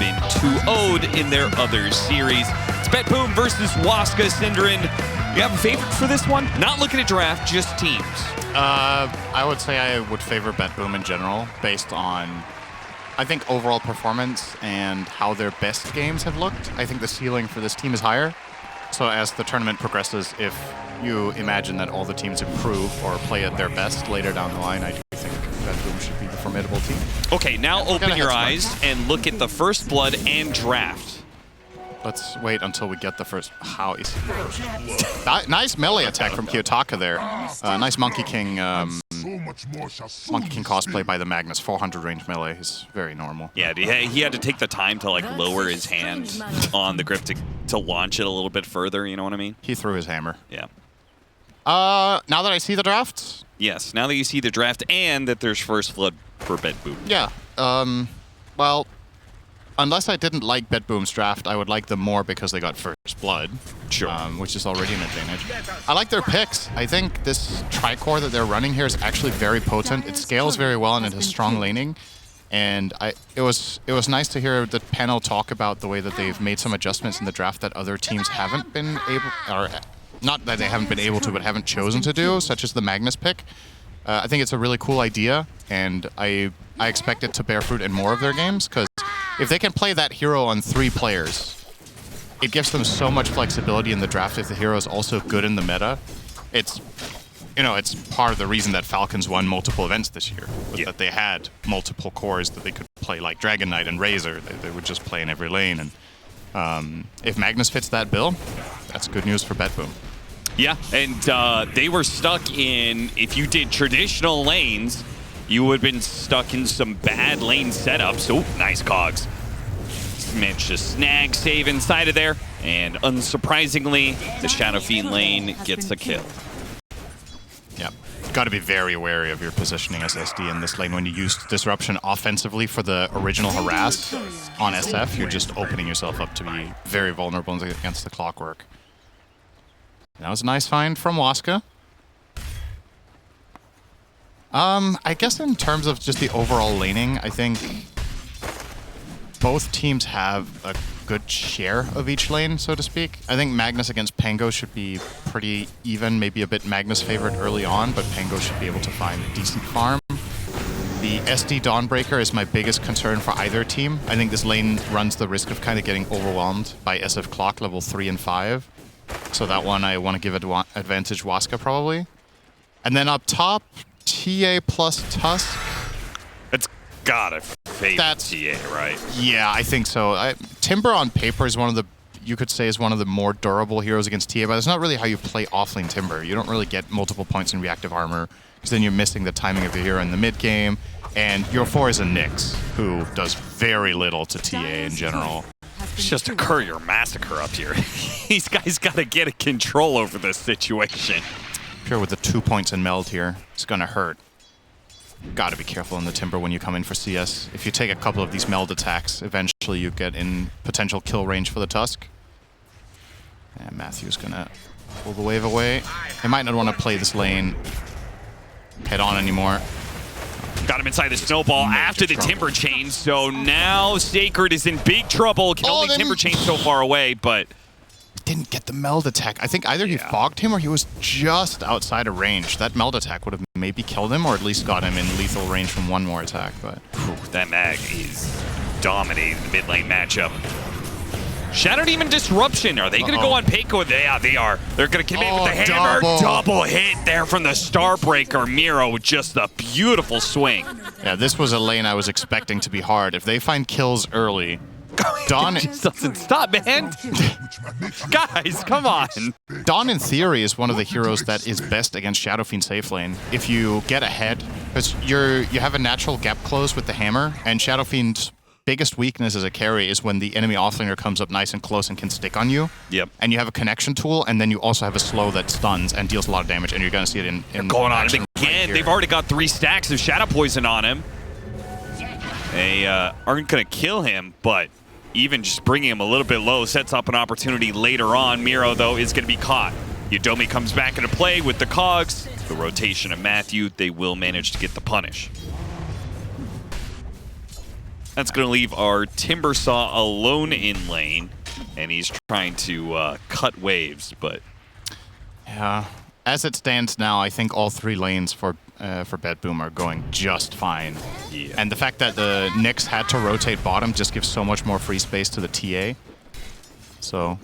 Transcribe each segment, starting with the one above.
been 2-0'd in their other series. It's BetBoom versus Waska. Synderen, you have a favorite for this one? Not looking at draft, just teams. I would say I would favor BetBoom in general, based on, I think, overall performance and how their best games have looked. I think the ceiling for this team is higher. So as the tournament progresses, if you imagine that all the teams improve or play at their best later down the line, I do think BetBoom should be the formidable team. Okay, now open your eyes and look at the first blood and draft. Let's wait until we get the first. How is he? Nice melee attack from Kiyotaka there. Nice Monkey King cosplay by the Magnus. 400 range melee is very normal. Yeah, he had to take the time to like lower his hand on the grip to launch it a little bit further, you know what I mean? He threw his hammer. Yeah. Now that I see the draft? Yes, now that you see the draft and that there's first blood for BetBoom. Yeah. Well, unless I didn't like BetBoom's draft, I would like them more because they got first blood. Sure. Which is already an advantage. I like their picks. I think this Tricore that they're running here is actually very potent. It scales very well and it has strong laning. And it was nice to hear the panel talk about the way that they've made some adjustments in the draft that other teams haven't been able, or not that they haven't been able to, but haven't chosen to do, such as the Magnus pick. I think it's a really cool idea, and I expect it to bear fruit in more of their games, because if they can play that hero on 3 players, it gives them so much flexibility in the draft if the hero is also good in the meta. It's, you know, it's part of the reason that Falcons won multiple events this year, was that they had multiple cores that they could play, like Dragon Knight and Razor. They would just play in every lane, and if Magnus fits that bill, that's good news for BetBoom. Yeah, and they were stuck in, if you did traditional lanes, you would have been stuck in some bad lane setups. Oh, nice cogs. Managed to snag save inside of there, and unsurprisingly, the Shadow Fiend lane gets a kill. Yeah, got to be very wary of your positioning as SD in this lane. When you use Disruption offensively for the original harass on SF, you're just opening yourself up to be very vulnerable against the Clockwork. That was a nice find from Waska. I guess in terms of just the overall laning, I think both teams have a good share of each lane, so to speak. I think Magnus against Pango should be pretty even, maybe a bit Magnus favored early on, but Pango should be able to find a decent farm. The SD Dawnbreaker is my biggest concern for either team. I think this lane runs the risk of kind of getting overwhelmed by SF Clock level 3 and 5. So that one I want to give advantage Waska probably. And then up top, TA plus Tusk. It's gotta favor TA, right? Yeah, I think so. Timber on paper is one of the, you could say, is one of the more durable heroes against TA, but it's not really how you play offlane Timber. You don't really get multiple points in reactive armor, because then you're missing the timing of your hero in the mid game. And your 4 is a Nyx, who does very little to TA in general. It's just a courier massacre up here. These guys gotta get a control over this situation. Pure with the 2 points in meld here, it's gonna hurt. Gotta be careful in the Timber when you come in for CS. If you take a couple of these meld attacks, eventually you get in potential kill range for the Tusk. And Matthew's gonna pull the wave away. They might not want to play this lane head on anymore. Got him inside the snowball after the Timber chain, so now Sacred is in big trouble. Can only Timber chain so far away, but didn't get the meld attack. I think either he fogged him or he was just outside of range. That meld attack would have maybe killed him or at least got him in lethal range from one more attack. But that mag is dominating the mid lane matchup. Shadow Demon Disruption. Are they going to go on Peiko? Yeah, they are. They're going to commit with the hammer. Double hit there from the Starbreaker. Miro with just a beautiful swing. Yeah, this was a lane I was expecting to be hard. If they find kills early, Dawn just doesn't stop, man. Guys, come on. Dawn, in theory, is one of the heroes that is best against Shadow Fiend safe lane. If you get ahead, because you have a natural gap close with the hammer, and Shadow Fiend's biggest weakness as a carry is when the enemy offlaner comes up nice and close and can stick on you. Yep. And you have a connection tool, and then you also have a slow that stuns and deals a lot of damage, and you're going to see it in going on again. Right, they've already got 3 stacks of Shadow Poison on him. They aren't going to kill him, but even just bringing him a little bit low sets up an opportunity later on. Miro, though, is going to be caught. Yudomi comes back into play with the cogs. The rotation of Matthew, they will manage to get the punish. That's going to leave our Timbersaw alone in lane, and he's trying to cut waves, but... Yeah. As it stands now, I think all 3 lanes for BetBoom are going just fine. Yeah. And the fact that the Nyx had to rotate bottom just gives so much more free space to the TA. So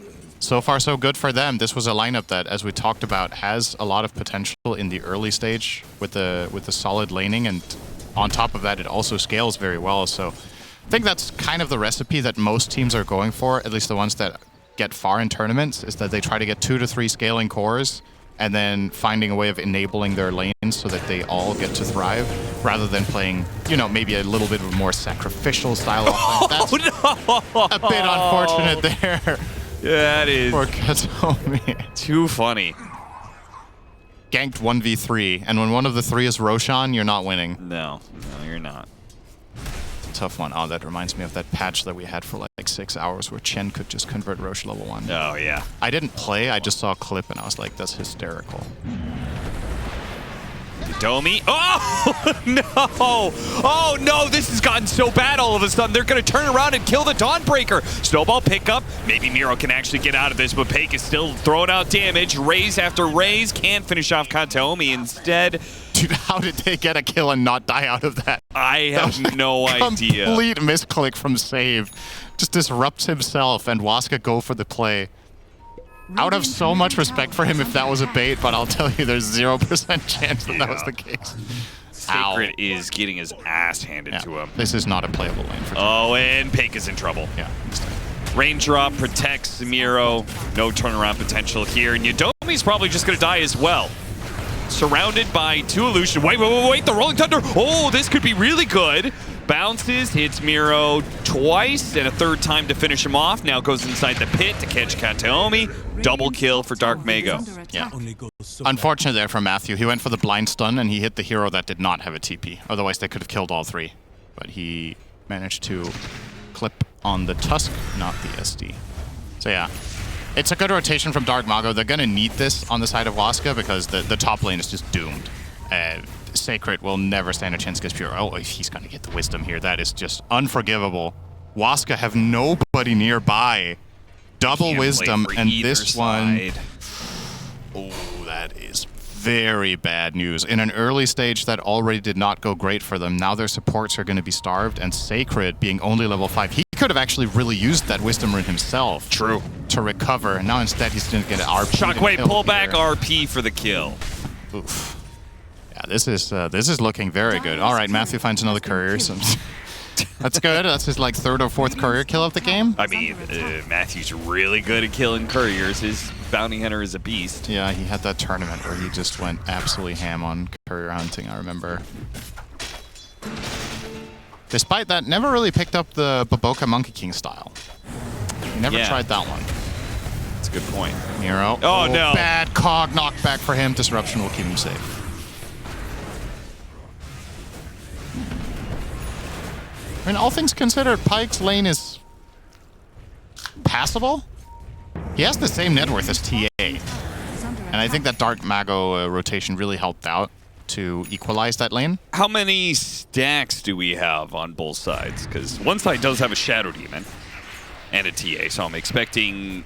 far so good for them. This was a lineup that, as we talked about, has a lot of potential in the early stage with the solid laning, and on top of that, it also scales very well. So I think that's kind of the recipe that most teams are going for, at least the ones that get far in tournaments, is that they try to get 2 to 3 scaling cores and then finding a way of enabling their lanes so that they all get to thrive, rather than playing, you know, maybe a little bit of a more sacrificial style offense. That's a bit unfortunate there. Yeah, that is for Katomi. Too funny. Ganked 1v3, and when one of the 3 is Roshan, you're not winning. No, you're not. Tough one. Oh, that reminds me of that patch that we had for like 6 hours where Chen could just convert Rosh level 1. Oh, yeah. I didn't play, I just saw a clip and I was like, that's hysterical. Domi. Oh, no. Oh, no. This has gotten so bad all of a sudden. They're going to turn around and kill the Dawnbreaker. Snowball pickup. Maybe Miro can actually get out of this, but Pake is still throwing out damage. Raise after raise. Can't finish off Kataomi instead. Dude, how did they get a kill and not die out of that? I have no idea. Complete misclick from Save. Just disrupts himself, and Waska go for the play. I would have so much respect for him if that was a bait, but I'll tell you, there's 0% chance that that was the case. Sacred is getting his ass handed to him. This is not a playable lane for him. Oh, and Pake is in trouble. Yeah. Raindrop protects Miro. No turnaround potential here. And Yodomi's probably just going to die as well. Surrounded by 2 Illusion. Wait, the Rolling Thunder. Oh, this could be really good. Bounces, hits Miro twice, and a 3rd time to finish him off. Now goes inside the pit to catch Kataomi. Double kill for Dark Mago. Yeah. Unfortunate there for Matthew. He went for the blind stun, and he hit the hero that did not have a TP. Otherwise, they could have killed all 3. But he managed to clip on the Tusk, not the SD. So yeah. It's a good rotation from Dark Mago. They're going to need this on the side of Waska because the top lane is just doomed. Sacred will never stand a chance against Pure. Oh, he's going to get the Wisdom here. That is just unforgivable. Waska have nobody nearby. Double Wisdom, and this one... Oh, that is very bad news. In an early stage that already did not go great for them, now their supports are going to be starved, and Sacred, being only level 5, he could have actually really used that Wisdom Rune himself. True. To recover. Now instead he's going to get an RP. Shockwave, pull back RP for the kill. Oof. Yeah, this is looking very good. All right, Matthew finds another courier. So that's good. That's his like 3rd or 4th courier kill of the game. I mean, Matthew's really good at killing couriers. His bounty hunter is a beast. Yeah, he had that tournament where he just went absolutely ham on courier hunting, I remember. Despite that, never really picked up the Baboka Monkey King style. He never tried that one. That's a good point. Miro. Oh, no. Bad cog knockback for him. Disruption will keep him safe. I mean, all things considered, Pyke's lane is passable. He has the same net worth as TA. And I think that Dark Mago rotation really helped out to equalize that lane. How many stacks do we have on both sides? Because one side does have a Shadow Demon and a TA, so I'm expecting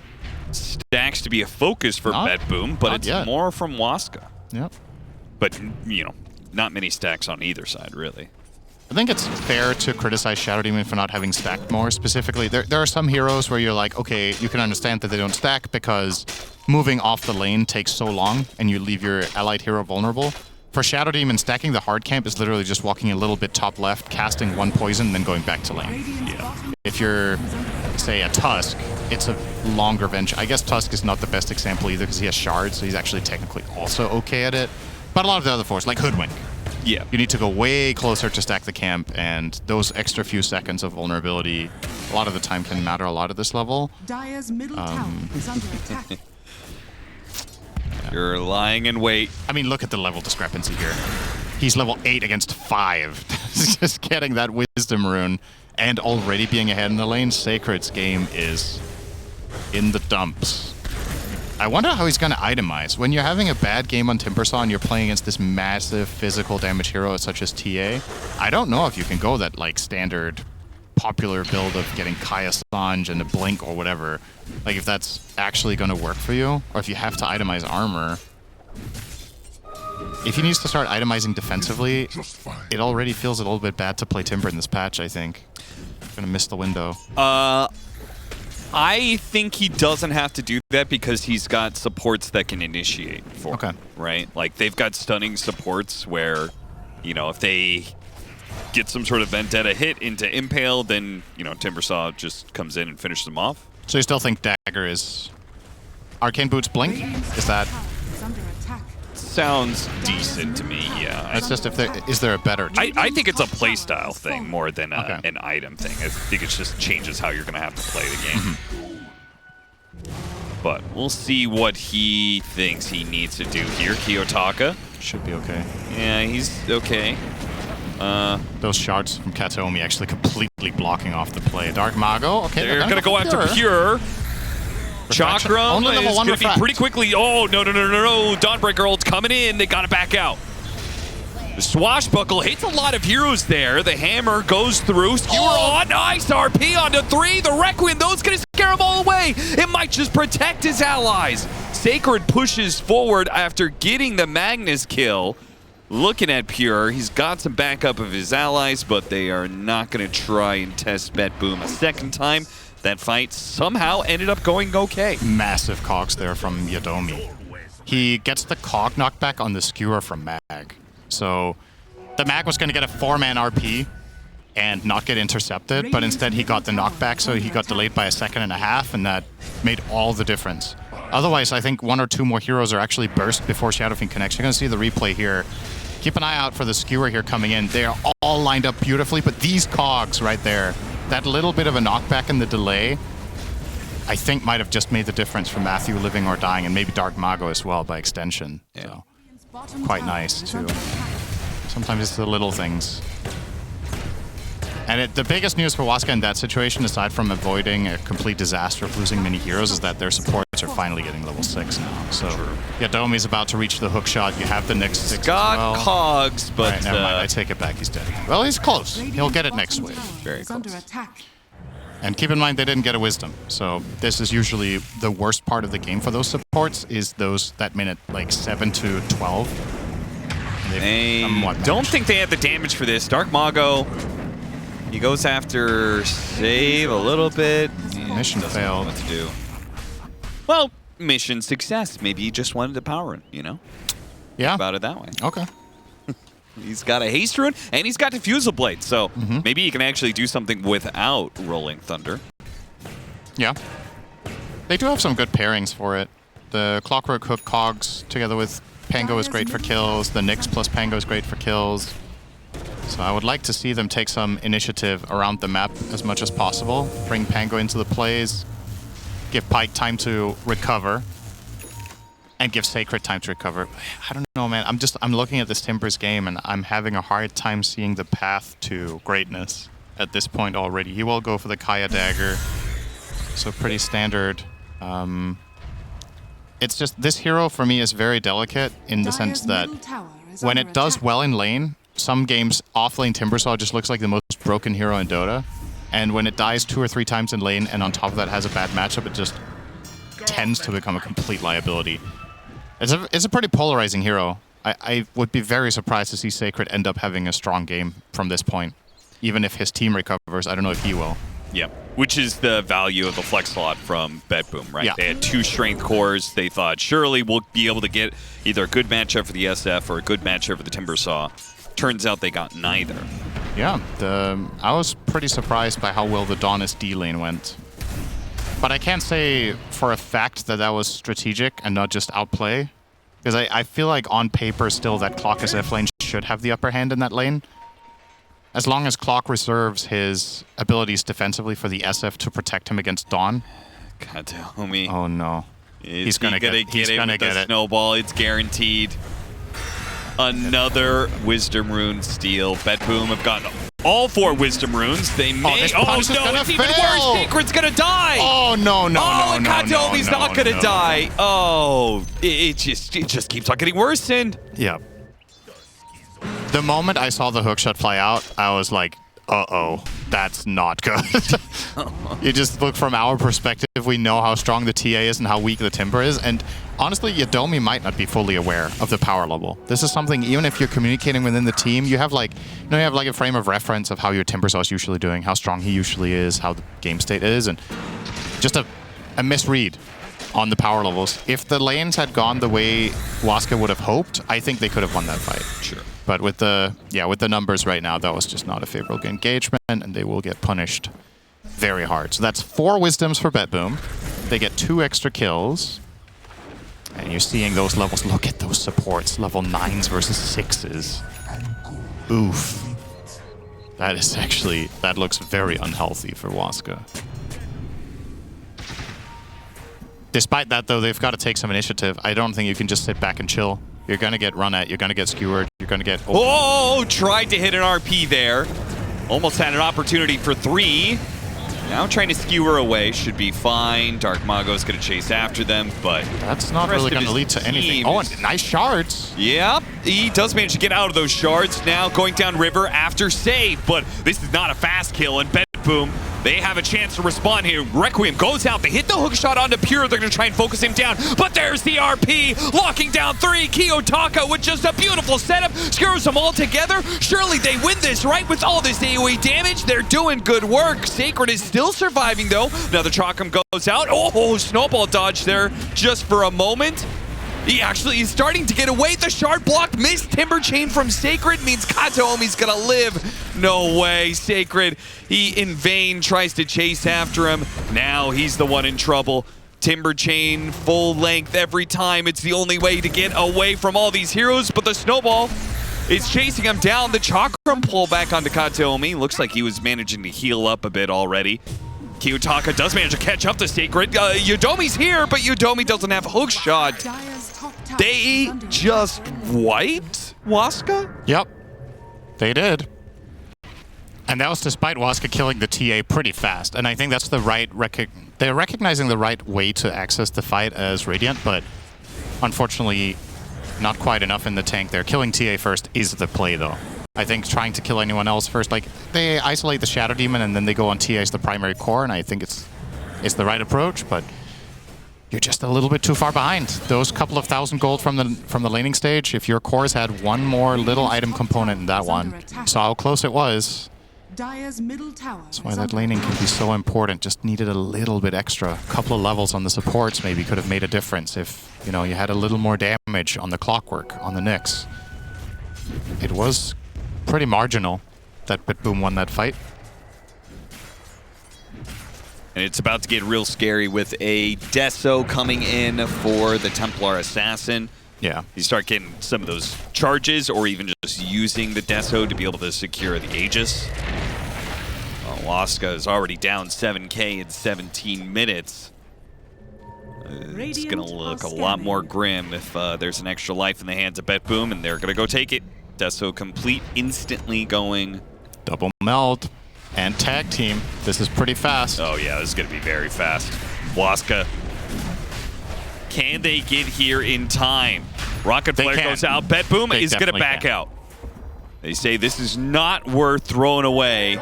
stacks to be a focus for BetBoom, but it's more from Waska. Yep. But, you know, not many stacks on either side, really. I think it's fair to criticize Shadow Demon for not having stacked more. Specifically, there are some heroes where you're like, okay, you can understand that they don't stack because moving off the lane takes so long and you leave your allied hero vulnerable. For Shadow Demon, stacking the hard camp is literally just walking a little bit top left, casting 1 poison, and then going back to lane. Yeah. If you're, say, a Tusk, it's a longer venture. I guess Tusk is not the best example either because he has shards, so he's actually technically also okay at it. But a lot of the other fours, like Hoodwink, yeah, you need to go way closer to stack the camp, and those extra few seconds of vulnerability a lot of the time can matter a lot at this level. Dire's middle tower is under attack. You're lying in wait. I mean, look at the level discrepancy here. He's level 8 against 5. Just getting that Wisdom Rune and already being ahead in the lane. Sacred's game is in the dumps. I wonder how he's going to itemize. When you're having a bad game on Timbersaw and you're playing against this massive physical damage hero such as TA, I don't know if you can go that like standard popular build of getting Kaya Sange and a Blink or whatever, like if that's actually going to work for you, or if you have to itemize armor. If he needs to start itemizing defensively, it already feels a little bit bad to play Timber in this patch, I think. Gonna miss the window. I think he doesn't have to do that because he's got supports that can initiate for him, right? Like, they've got stunning supports where, you know, if they get some sort of Vendetta hit into Impale, then, you know, Timbersaw just comes in and finishes them off. So you still think Dagger is... Arcane Boots Blink? Is that... Sounds decent to me, yeah. It's just if there... Is there a better... I think it's a playstyle thing more than an item thing. I think it just changes how you're going to have to play the game. But we'll see what he thinks he needs to do here. Kiyotaka. Should be okay. Yeah, he's okay. Those shards from Kataomi actually completely blocking off the play. Dark Mago, okay. They're going to go after Pure. Chakra only level is 1 going to be refract. pretty quickly. Oh, no. Dawnbreaker ult's coming in. They got to back out. The Swashbuckle hits a lot of heroes there. The hammer goes through. Skewer on. Nice RP onto 3. The Requiem, those going to scare him all away. It might just protect his allies. Sacred pushes forward after getting the Magnus kill. Looking at Pure, he's got some backup of his allies, but they are not going to try and test BetBoom a second time. That fight somehow ended up going okay. Massive cogs there from Yadomi. He gets the cog knockback on the skewer from Mag. So the Mag was going to get a 4-man RP and not get intercepted, but instead he got the knockback, so he got delayed by a second and a half, and that made all the difference. Otherwise, I think 1 or 2 more heroes are actually burst before Shadow Fiend connects. You're going to see the replay here. Keep an eye out for the skewer here coming in. They are all lined up beautifully, but these cogs right there, that little bit of a knockback in the delay, I think might have just made the difference for Matthew living or dying, and maybe Dark Mago as well by extension. Yeah. So quite nice too. Sometimes it's the little things. And the biggest news for Waska in that situation, aside from avoiding a complete disaster of losing many heroes, is that their supports are finally getting level 6 now. So Yadomi's about to reach the hook shot. You have the next 6 got cogs, but... Right, never mind. I take it back. He's dead. Well, he's close. He'll get it next wave. Very close. And keep in mind, they didn't get a wisdom. So this is usually the worst part of the game for those supports, is that minute, like 7 to 12. I don't think they have the damage for this. Dark Mago... He goes after save a little bit. Mission failed. What to do? Well, mission success. Maybe he just wanted to power it, you know? Yeah. Think about it that way. Okay. He's got a haste rune and he's got diffusal blade, so maybe he can actually do something without Rolling Thunder. Yeah. They do have some good pairings for it. The Clockwork Hook cogs together with Pango is great for kills. The Nyx plus Pango is great for kills. So I would like to see them take some initiative around the map as much as possible. Bring Pango into the plays. Give Pike time to recover. And give Sacred time to recover. I don't know, man. I'm looking at this Timbers game and I'm having a hard time seeing the path to greatness at this point already. He will go for the Kaya Dagger. So pretty standard. It's just, this hero for me is very delicate in the sense that when it does well in lane, some games off-lane Timbersaw just looks like the most broken hero in Dota. And when it dies 2 or 3 times in lane and on top of that has a bad matchup, it just tends to become a complete liability. It's a pretty polarizing hero. I would be very surprised to see Sacred end up having a strong game from this point. Even if his team recovers, I don't know if he will. Yeah, which is the value of the flex slot from BetBoom, right? Yeah. They had 2 strength cores. They thought, surely we'll be able to get either a good matchup for the SF or a good matchup for the Timbersaw. Turns out they got neither. Yeah, I was pretty surprised by how well the Dawn SD lane went. But I can't say for a fact that that was strategic and not just outplay. Because I feel like on paper still that Clock SF lane should have the upper hand in that lane. As long as Clock reserves his abilities defensively for the SF to protect him against Dawn. Kataomi. Oh no. He's gonna get it. Snowball, it's guaranteed. Another Wisdom Rune steal. BetBoom have gotten all 4 Wisdom Runes. They may... this Oh, punish is no, gonna it's even fail. worse. Sacred's gonna die. Oh, no, and Kataomi's not gonna die. Oh, it just keeps on getting worse, and... Yeah. The moment I saw the hookshot fly out, I was like, uh-oh, that's not good. You just look from our perspective, we know how strong the TA is and how weak the Timber is, and honestly, Yodomi might not be fully aware of the power level. This is something, even if you're communicating within the team, you have like, you have like a frame of reference of how your Timbersaw is usually doing, how strong he usually is, how the game state is, and just a misread on the power levels. If the lanes had gone the way Waska would have hoped, I think they could have won that fight. Sure. But with the numbers right now, that was just not a favorable engagement, and they will get punished very hard. So that's 4 wisdoms for BetBoom. They get 2 extra kills. And you're seeing those levels. Look at those supports. Level 9s versus 6s. Oof. That is actually, that looks very unhealthy for Waska. Despite that, though, they've got to take some initiative. I don't think you can just sit back and chill. You're going to get run at. You're going to get skewered. You're going to get... Oh, tried to hit an RP there. Almost had an opportunity for 3. Now trying to skewer away. Should be fine. Dark Mago's going to chase after them, but... That's not really going to lead to anything. Oh, and nice shards. Yep, he does manage to get out of those shards. Now going down river after save, but this is not a fast kill, and BetBoom, they have a chance to respond here. Requiem goes out. They hit the hook shot onto Pure. They're going to try and focus him down. But there's the RP. Locking down 3. Kiyotaka with just a beautiful setup. Screws them all together. Surely they win this, right? With all this AoE damage, they're doing good work. Sacred is still surviving, though. Another Chakram goes out. Oh, snowball dodge there just for a moment. He actually is starting to get away. The shard block missed. Timber chain from Sacred means Kataomi's gonna live. No way, Sacred. He in vain tries to chase after him. Now he's the one in trouble. Timber chain full length every time. It's the only way to get away from all these heroes, but the snowball is chasing him down. The Chakram pull back onto Kataomi. Looks like he was managing to heal up a bit already. Kiyotaka does manage to catch up to Sacred. Yodomi's here, but Yodomi doesn't have hook shot. They just wiped Waska? Yep, they did. And that was despite Waska killing the TA pretty fast. And I think that's the right they're recognizing the right way to access the fight as Radiant, but unfortunately not quite enough in the tank there. Killing TA first is the play, though. I think trying to kill anyone else first, like, they isolate the Shadow Demon and then they go on TA as the primary core, and I think it's the right approach, but you're just a little bit too far behind. Those couple of 1,000 gold from the laning stage, if your cores had one more little item component in that one, saw how close it was. That's why that laning can be so important. Just needed a little bit extra. A couple of levels on the supports maybe could have made a difference if, you know, you had a little more damage on the Clockwork, on the Nyx. It was pretty marginal that BetBoom won that fight. And it's about to get real scary with a Deso coming in for the Templar Assassin. Yeah. You start getting some of those charges, or even just using the Deso to be able to secure the Aegis. Waska is already down 7k in 17 minutes. It's going to look a lot more grim if there's an extra life in the hands of BetBoom, and they're going to go take it. Deso complete, instantly going. Double meld and tag team. This is pretty fast. Oh yeah, this is going to be very fast. Waska, can they get here in time? Rocket Flare goes out. BetBoom is going to back out. They say this is not worth throwing away,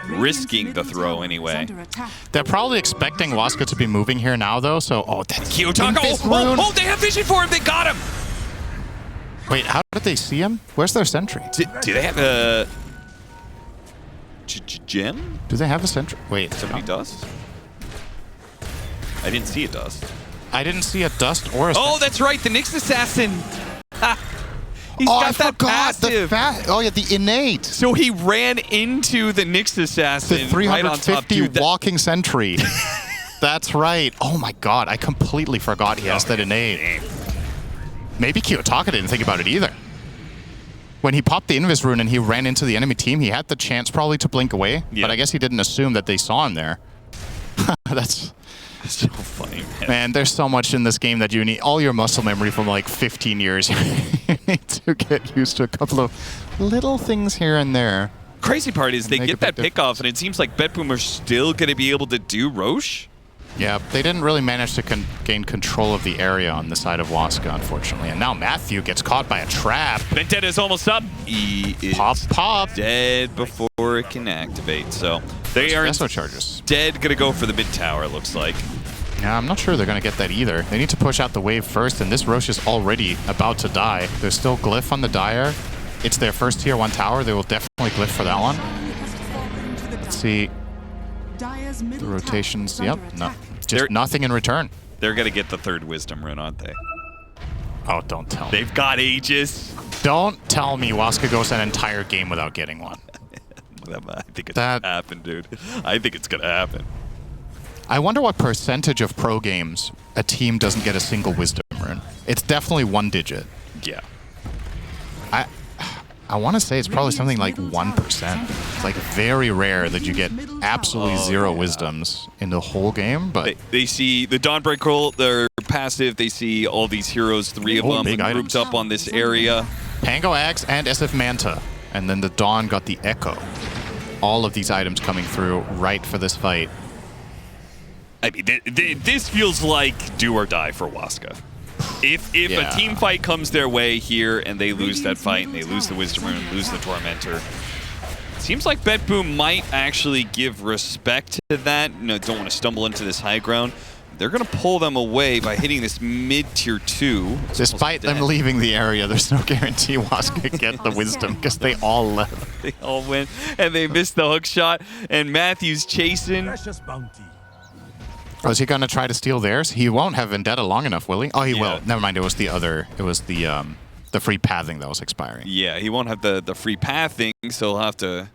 risking the throw anyway. They're probably expecting Waska to be moving here now, though, so... Oh, that's Kiyotaka! Oh, they have vision for him! They got him! Wait, how did they see him? Where's their sentry? Do they have a... gem? Do they have a sentry? Wait. Somebody does? I didn't see a dust. I didn't see a dust or a... Oh, that's right! The Nyx Assassin! He's got that passive. Oh yeah, the innate. So he ran into the Nyx Assassin. The 350 right on top, dude. walking sentry. That's right. Oh my god, I completely forgot he has that innate. Damn. Maybe Kiyotaka didn't think about it either. When he popped the Invis rune and he ran into the enemy team, he had the chance probably to blink away, but I guess he didn't assume that they saw him there. That's so funny, man. Man, there's so much in this game that you need. All your muscle memory from like 15 years. You need to get used to a couple of little things here and there. Crazy part is they get that pick off, and it seems like BetBoom are still going to be able to do Roche. Yeah, they didn't really manage to gain control of the area on the side of Waska, unfortunately. And now Matthew gets caught by a trap. Vendetta is almost up. He is Pop. dead before it can activate. So they are charges. dead. Gonna go for the mid tower, it looks like. Yeah, I'm not sure they're going to get that either. They need to push out the wave first, and this Rosh is already about to die. There's still Glyph on the Dire. It's their first tier 1 tower. They will definitely Glyph for that one. Let's see. The rotations, yep. No, just nothing in return. They're gonna get the 3rd wisdom rune, aren't they? Oh, don't tell me. They've got Aegis. Don't tell me Waska goes an entire game without getting one. I think it's gonna happen, dude. I think it's gonna happen. I wonder what percentage of pro games a team doesn't get a single wisdom rune. It's definitely 1 digit. Yeah. I want to say it's probably something like 1%. It's like very rare that you get absolutely 0 wisdoms in the whole game, but... They see the Dawnbreak ult, their passive, they see all these heroes, 3 of them grouped up on this area. Pango Axe and SF Manta. And then the Dawn got the Echo. All of these items coming through right for this fight. I mean, this feels like do or die for Waska. If a team fight comes their way here and they lose that fight and they lose the Wisdom Rune, lose the Tormentor, seems like BetBoom might actually give respect to that. You know, don't want to stumble into this high ground. They're going to pull them away by hitting this mid-tier 2. Despite them leaving the area, there's no guarantee Waska get the Wisdom because they all left. They all went and they missed the hook shot, and Matthew's chasing. Oh, is he going to try to steal theirs? He won't have Vendetta long enough, will he? Oh, he will. Never mind, it was the other. It was the free pathing that was expiring. Yeah, he won't have the free pathing, so he'll have to...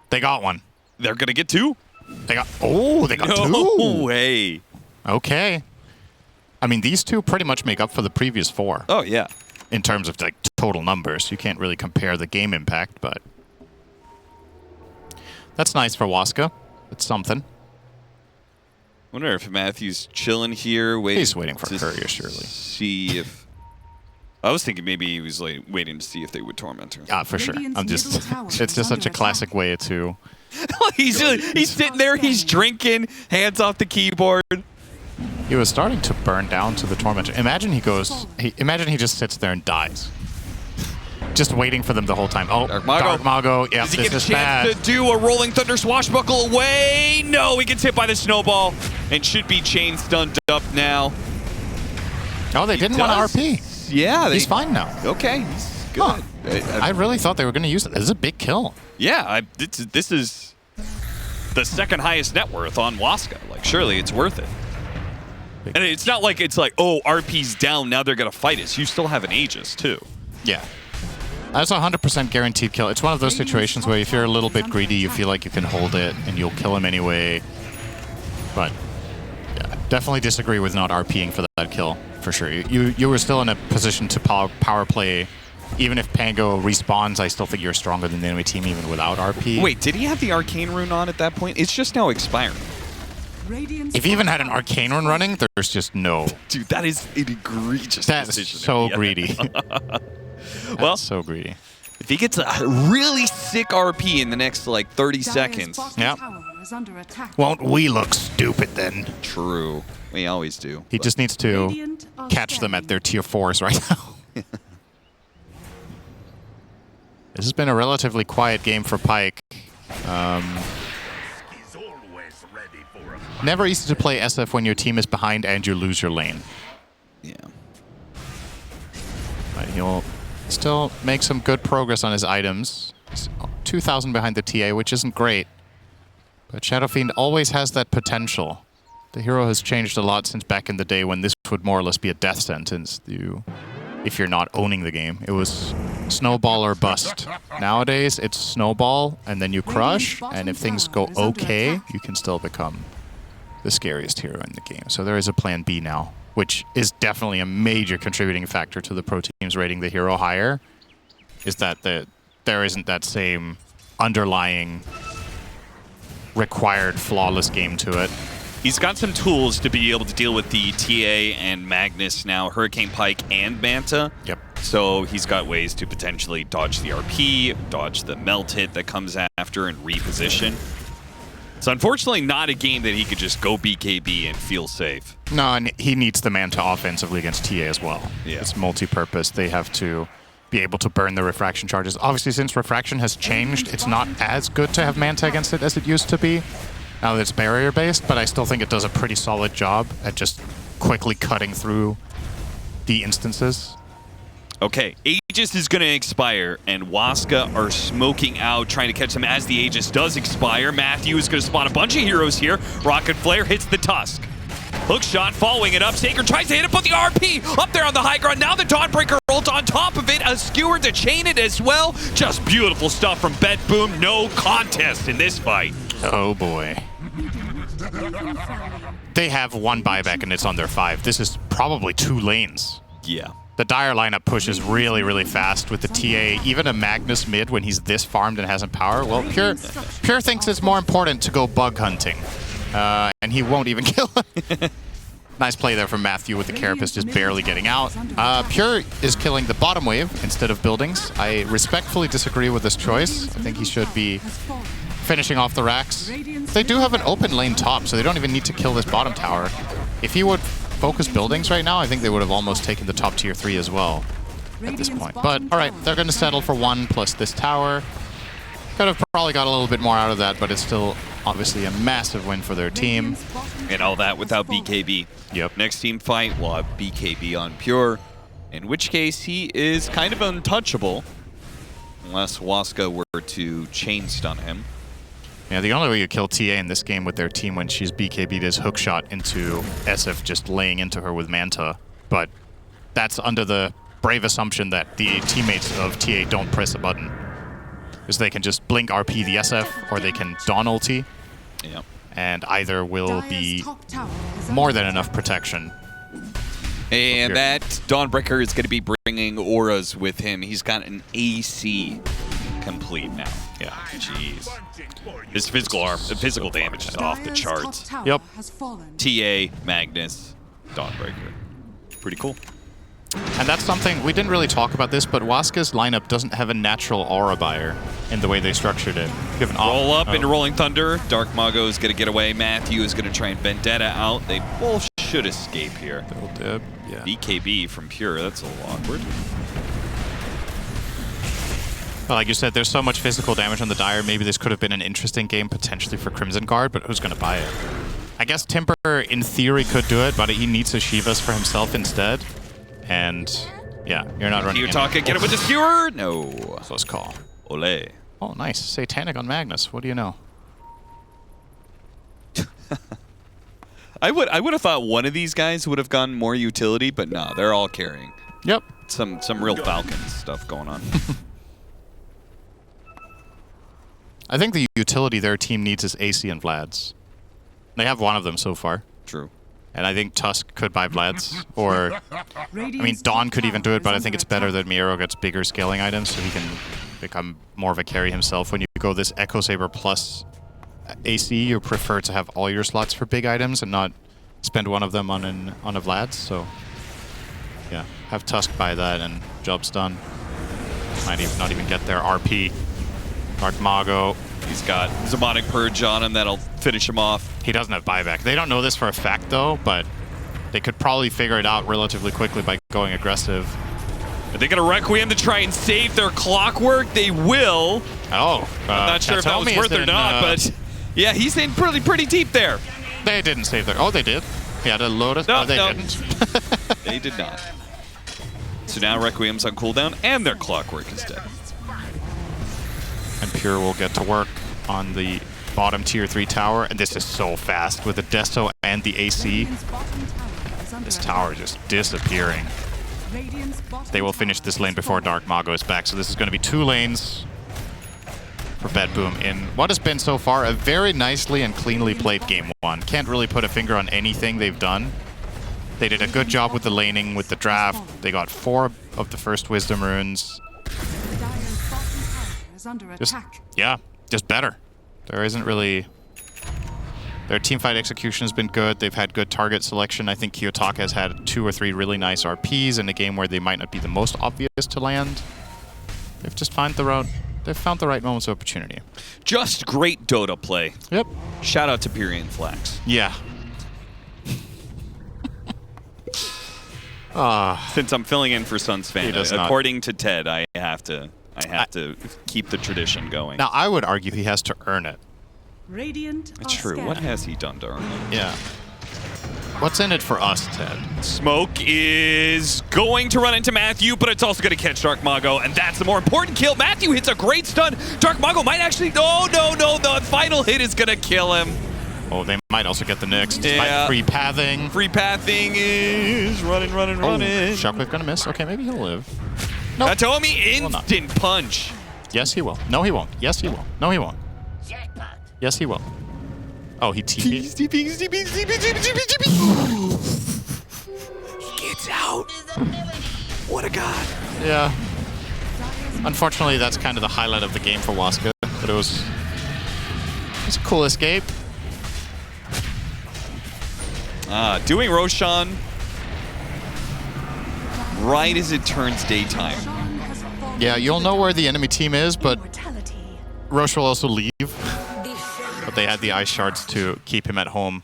They got one. They're going to get 2? They got 2? No way. Okay. I mean, these 2 pretty much make up for the previous 4. Oh, yeah. In terms of, like, total numbers. You can't really compare the game impact, but... That's nice for Waska. It's something. Wonder if Matthew's chilling here, waiting. He's waiting for Courier, surely. See if. I was thinking maybe he was like waiting to see if they would torment her. Ah, for sure. I'm just. It's just such a classic way to. He's sitting there. He's drinking, hands off the keyboard. He was starting to burn down to the Tormentor. Imagine he goes. Imagine he just sits there and dies. Just waiting for them the whole time. Oh, Dark Mago. Yeah, does he get a chance to do a Rolling Thunder swashbuckle away? No, he gets hit by the snowball and should be chain stunned up now. Oh, they didn't want RP. Yeah. He's fine now. Okay, he's good. Huh. I really thought they were going to use it. This is a big kill. Yeah, this is the 2nd highest net worth on Waska. Like, surely it's worth it. And it's not like it's like, oh, RP's down, now they're going to fight us. You still have an Aegis, too. Yeah. That's a 100% guaranteed kill. It's one of those situations where if you're a little bit greedy, you feel like you can hold it and you'll kill him anyway. But yeah, definitely disagree with not RPing for that kill, for sure. You were still in a position to power play. Even if Pango respawns, I still think you're stronger than the enemy team even without RP. Wait, did he have the Arcane Rune on at that point? It's just now expiring. If he even had an Arcane Rune running, there's just no... Dude, that is an egregious That's decision. so greedy. Well, so greedy. If he gets a really sick RP in the next, like, 30 seconds... Yep. Won't we look stupid then? True. We always do. He just needs to catch them at their tier 4s right now. This has been a relatively quiet game for Pyke. Never easy to play SF when your team is behind and you lose your lane. Yeah. But he'll still make some good progress on his items. He's 2,000 behind the TA, which isn't great. But Shadow Fiend always has that potential. The hero has changed a lot since back in the day when this would more or less be a death sentence if you're not owning the game. It was snowball or bust. Nowadays, it's snowball, and then you crush, and if things go okay, you can still become the scariest hero in the game. So there is a plan B now, which is definitely a major contributing factor to the pro teams rating the hero higher, is that there isn't that same underlying required flawless game to it. He's got some tools to be able to deal with the TA and Magnus now, Hurricane Pike and Manta. Yep. So he's got ways to potentially dodge the RP, dodge the melt hit that comes after, and reposition. It's unfortunately not a game that he could just go BKB and feel safe. No, and he needs the Manta offensively against TA as well. Yeah. It's multi-purpose. They have to be able to burn the refraction charges. Obviously, since refraction has changed, it's not as good to have Manta against it as it used to be. Now that it's barrier-based, but I still think it does a pretty solid job at just quickly cutting through the instances. Okay, Aegis is going to expire, and Waska are smoking out, trying to catch them as the Aegis does expire. Matthew is going to spawn a bunch of heroes here. Rocket Flare hits the Tusk. Hook shot, following it up. Saker tries to hit it, but the RP up there on the high ground. Now the Dawnbreaker ult on top of it. A skewer to chain it as well. Just beautiful stuff from BetBoom. No contest in this fight. Oh boy. They have one buyback and it's on their 5. This is probably 2 lanes. Yeah. The Dire lineup pushes really, really fast with the TA. Even a Magnus mid when he's this farmed and hasn't power. Well, Pure thinks it's more important to go bug hunting. And he won't even kill him. Nice play there from Matthew with the Carapace just barely getting out. Pure is killing the bottom wave instead of buildings. I respectfully disagree with this choice. I think he should be finishing off the racks. They do have an open lane top, so they don't even need to kill this bottom tower. If he would focus buildings right now, I think they would have almost taken the top tier 3 as well at this point. But all right, they're going to settle for 1 plus this tower. Could have probably got a little bit more out of that, but it's still obviously a massive win for their team. And all that without BKB. Yep. Next team fight, we'll have BKB on Pure, in which case he is kind of untouchable unless Waska were to chain stun him. Yeah, the only way you kill TA in this game with their team when she's BKB'd is hookshot into SF just laying into her with Manta. But that's under the brave assumption that the teammates of TA don't press a button. Because they can just blink RP the SF or they can Dawn ulti. Yeah. And either will be more than enough protection. And that Dawnbreaker is going to be bringing auras with him. He's got an AC complete now. Yeah. Jeez. His physical damage is off the charts. Yep. TA, Magnus, Dawnbreaker. Pretty cool. And that's something, we didn't really talk about this, but Waska's lineup doesn't have a natural aura buyer in the way they structured it. You have an Roll up into Rolling Thunder. Dark Mago is going to get away. Matthew is going to try and Vendetta out. They both should escape here. Dib, yeah. BKB from Pure, that's a little awkward. Well, like you said, there's so much physical damage on the Dire. Maybe this could have been an interesting game potentially for Crimson Guard, but who's going to buy it? I guess Timber, in theory, could do it, but he needs a Shivas for himself instead. And, yeah, you're not running. Yutaka, get it with the skewer? No. Close call. Ole. Oh, nice. Satanic on Magnus. What do you know? I would have thought one of these guys would have gotten more utility, but no, they're all carrying. Yep. Some real Falcon stuff going on. I think the utility their team needs is AC and Vlad's. They have one of them so far. True. And I think Tusk could buy Vlad's, or, I mean, Dawn could even do it, but I think it's better that Miro gets bigger scaling items so he can become more of a carry himself. When you go this Echo Saber plus AC, you prefer to have all your slots for big items and not spend one of them on a Vlad's, so yeah, have Tusk buy that and job's done. Might even not even get their RP. Dark Mago. He's got Zamonic Purge on him that'll finish him off. He doesn't have buyback. They don't know this for a fact, though, but they could probably figure it out relatively quickly by going aggressive. Are they going to Requiem to try and save their Clockwork? They will. Oh. I'm not sure if that was worth it or not, but yeah, he's in pretty deep there. They didn't save their... Oh, they did. He had a Lotus. No, oh, they no. didn't. They did not. So now Requiem's on cooldown, and their Clockwork is dead. And Pure will get to work on the bottom tier 3 tower, and this is so fast with the Desto and the AC. This tower just disappearing. They will finish this lane before Dark Mago is back, so this is going to be 2 lanes for BetBoom in what has been so far a very nicely and cleanly played game 1. Can't really put a finger on anything they've done. They did a good job with the laning, with the draft. They got 4 of the first Wisdom runes. Just better. There isn't really... Their teamfight execution has been good. They've had good target selection. I think Kiyotaka has had 2 or 3 really nice RPs in a game where they might not be the most obvious to land. They've just found the route they've found the right moments of opportunity. Just great Dota play. Yep. Shout out to Pyrian Flax. Yeah. Since I'm filling in for Suns fan, according to Ted, I have to keep the tradition going. Now, I would argue he has to earn it. Radiant It's true. What has he done to earn it? Yeah. What's in it for us, Ted? Smoke is going to run into Matthew, but it's also going to catch Dark Mago, and that's the more important kill. Matthew hits a great stun. Dark Mago might actually... No, the final hit is going to kill him. Oh, they might also get the Nyx. Yeah. Free pathing. Free pathing is running. Shockwave gonna miss. Okay, maybe he'll live. Nope. Atomi instant punch. Yes, he will. No, he won't. Yes, he will. No, he won't. Yes, he will. Oh, he TP'd. He gets out. What a god. Yeah. Unfortunately, that's kind of the highlight of the game for Waska. But it was a cool escape. Doing Roshan right as it turns daytime. Yeah, you'll know where the enemy team is, but Rosh will also leave. But they had the ice shards to keep him at home.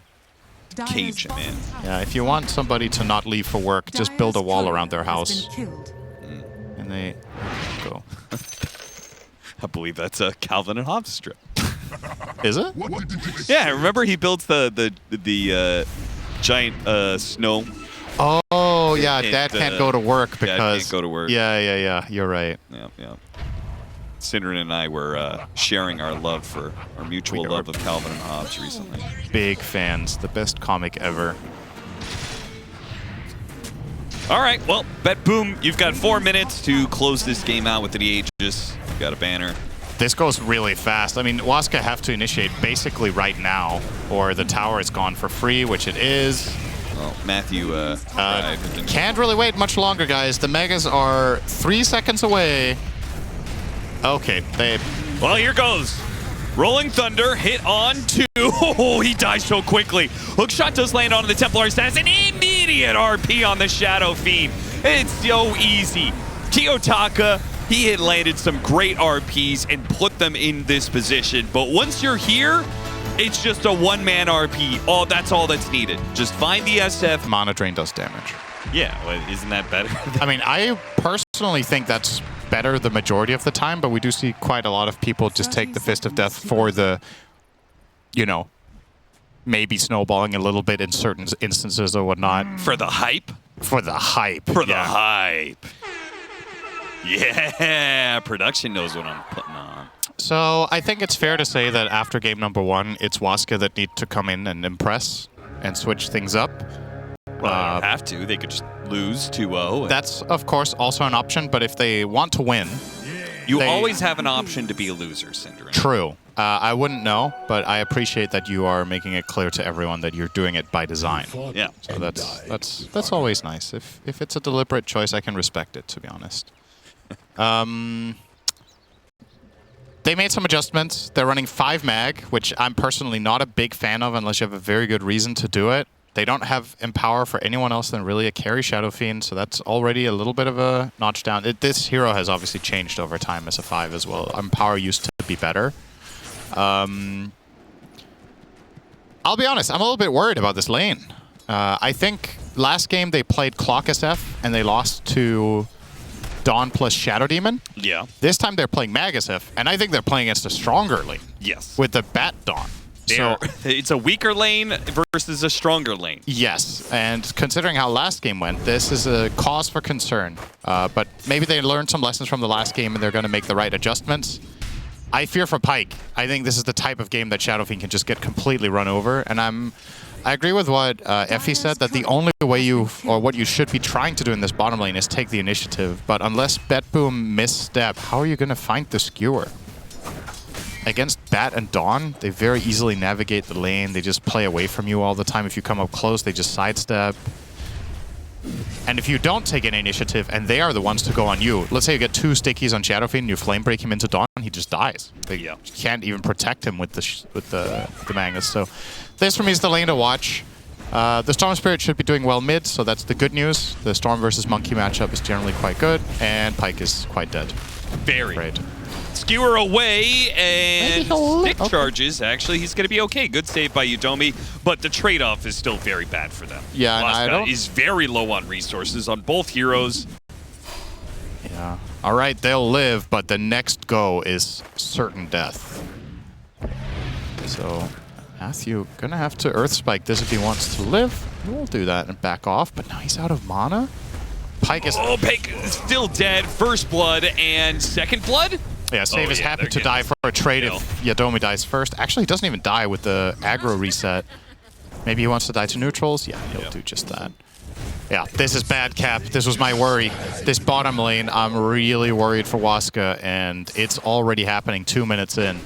Cage him in. Yeah, if you want somebody to not leave for work, just build a wall around their house. And they go. I believe that's a Calvin and Hobbes strip. Is it? Yeah, remember he builds the giant snow. Oh, yeah, Dad can't go to work because... Dad can't go to work. Yeah, you're right. Yeah. Synderen and I were sharing our love for our mutual love of Calvin and Hobbes recently. Big fans. The best comic ever. All right, well, BetBoom, you've got 4 minutes to close this game out with the Aegis. You've got a banner. This goes really fast. I mean, Waska have to initiate basically right now, or the tower is gone for free, which it is. Well, Matthew can't really wait much longer, guys. The Megas are 3 seconds away. Okay, Well, here goes. Rolling Thunder, hit on 2. Oh, he dies so quickly. Hookshot does land onto the Templar status. An immediate RP on the Shadow Fiend. It's so easy. Kiyotaka, he had landed some great RPs and put them in this position. But once you're here, it's just a one-man RP. That's all that's needed. Just find the SF. Mana Drain does damage. Yeah, well, isn't that better? I mean, I personally think that's better the majority of the time, but we do see quite a lot of people just take the Fist of Death for the, maybe snowballing a little bit in certain instances or whatnot. For the hype? For the hype. For the hype. Yeah, production knows what I'm putting on. So I think it's fair to say that after game number 1, it's Waska that need to come in and impress and switch things up. Well, they don't have to. They could just lose 2-0. That's, of course, also an option, but if they want to win... You always have an option to be a loser, Synderen. True. I wouldn't know, but I appreciate that you are making it clear to everyone that you're doing it by design. Yeah. So that's always nice. If it's a deliberate choice, I can respect it, to be honest. They made some adjustments. They're running 5 mag, which I'm personally not a big fan of unless you have a very good reason to do it. They don't have Empower for anyone else than really a carry Shadow Fiend, so that's already a little bit of a notch down. This hero has obviously changed over time as a 5 as well. Empower used to be better. I'll be honest, I'm a little bit worried about this lane. I think last game they played Clock SF and they lost to Dawn plus Shadow Demon. Yeah. This time they're playing Mag SF, and I think they're playing against a stronger lane. Yes. With the Bat Dawn. So it's a weaker lane versus a stronger lane. Yes, and considering how last game went, this is a cause for concern. But maybe they learned some lessons from the last game and they're going to make the right adjustments. I fear for Pyke. I think this is the type of game that Shadow Fiend can just get completely run over. And I agree with what Effie said, that the only way what you should be trying to do in this bottom lane is take the initiative. But unless BetBoom misstep, how are you going to find the skewer? Against Bat and Dawn, they very easily navigate the lane. They just play away from you all the time. If you come up close, they just sidestep. And if you don't take any initiative and they are the ones to go on you, let's say you get 2 stickies on Shadow Fiend and you flame break him into Dawn, he just dies. They can't even protect him with the Magnus. So this for me is the lane to watch. The Storm Spirit should be doing well mid, so that's the good news. The Storm versus Monkey matchup is generally quite good, and Pyke is quite dead. Very. Great. Skewer away and stick okay. charges. Actually, he's going to be okay. Good save by Udomi, but the trade-off is still very bad for them. Yeah, and I Waska don't... is very low on resources on both heroes. Yeah. All right, they'll live, but the next go is certain death. So Matthew gonna have to Earth Spike this if he wants to live. He will do that and back off, but now he's out of mana. Pyke is... Oh, Pyke is still dead. First blood and second blood? Yeah, Save is happy to die for a trade if Udomi dies first. Actually, he doesn't even die with the aggro reset. Maybe he wants to die to neutrals? Yeah, he'll do just that. Yeah, this is bad, Cap. This was my worry. This bottom lane, I'm really worried for Waska, and it's already happening 2 minutes in.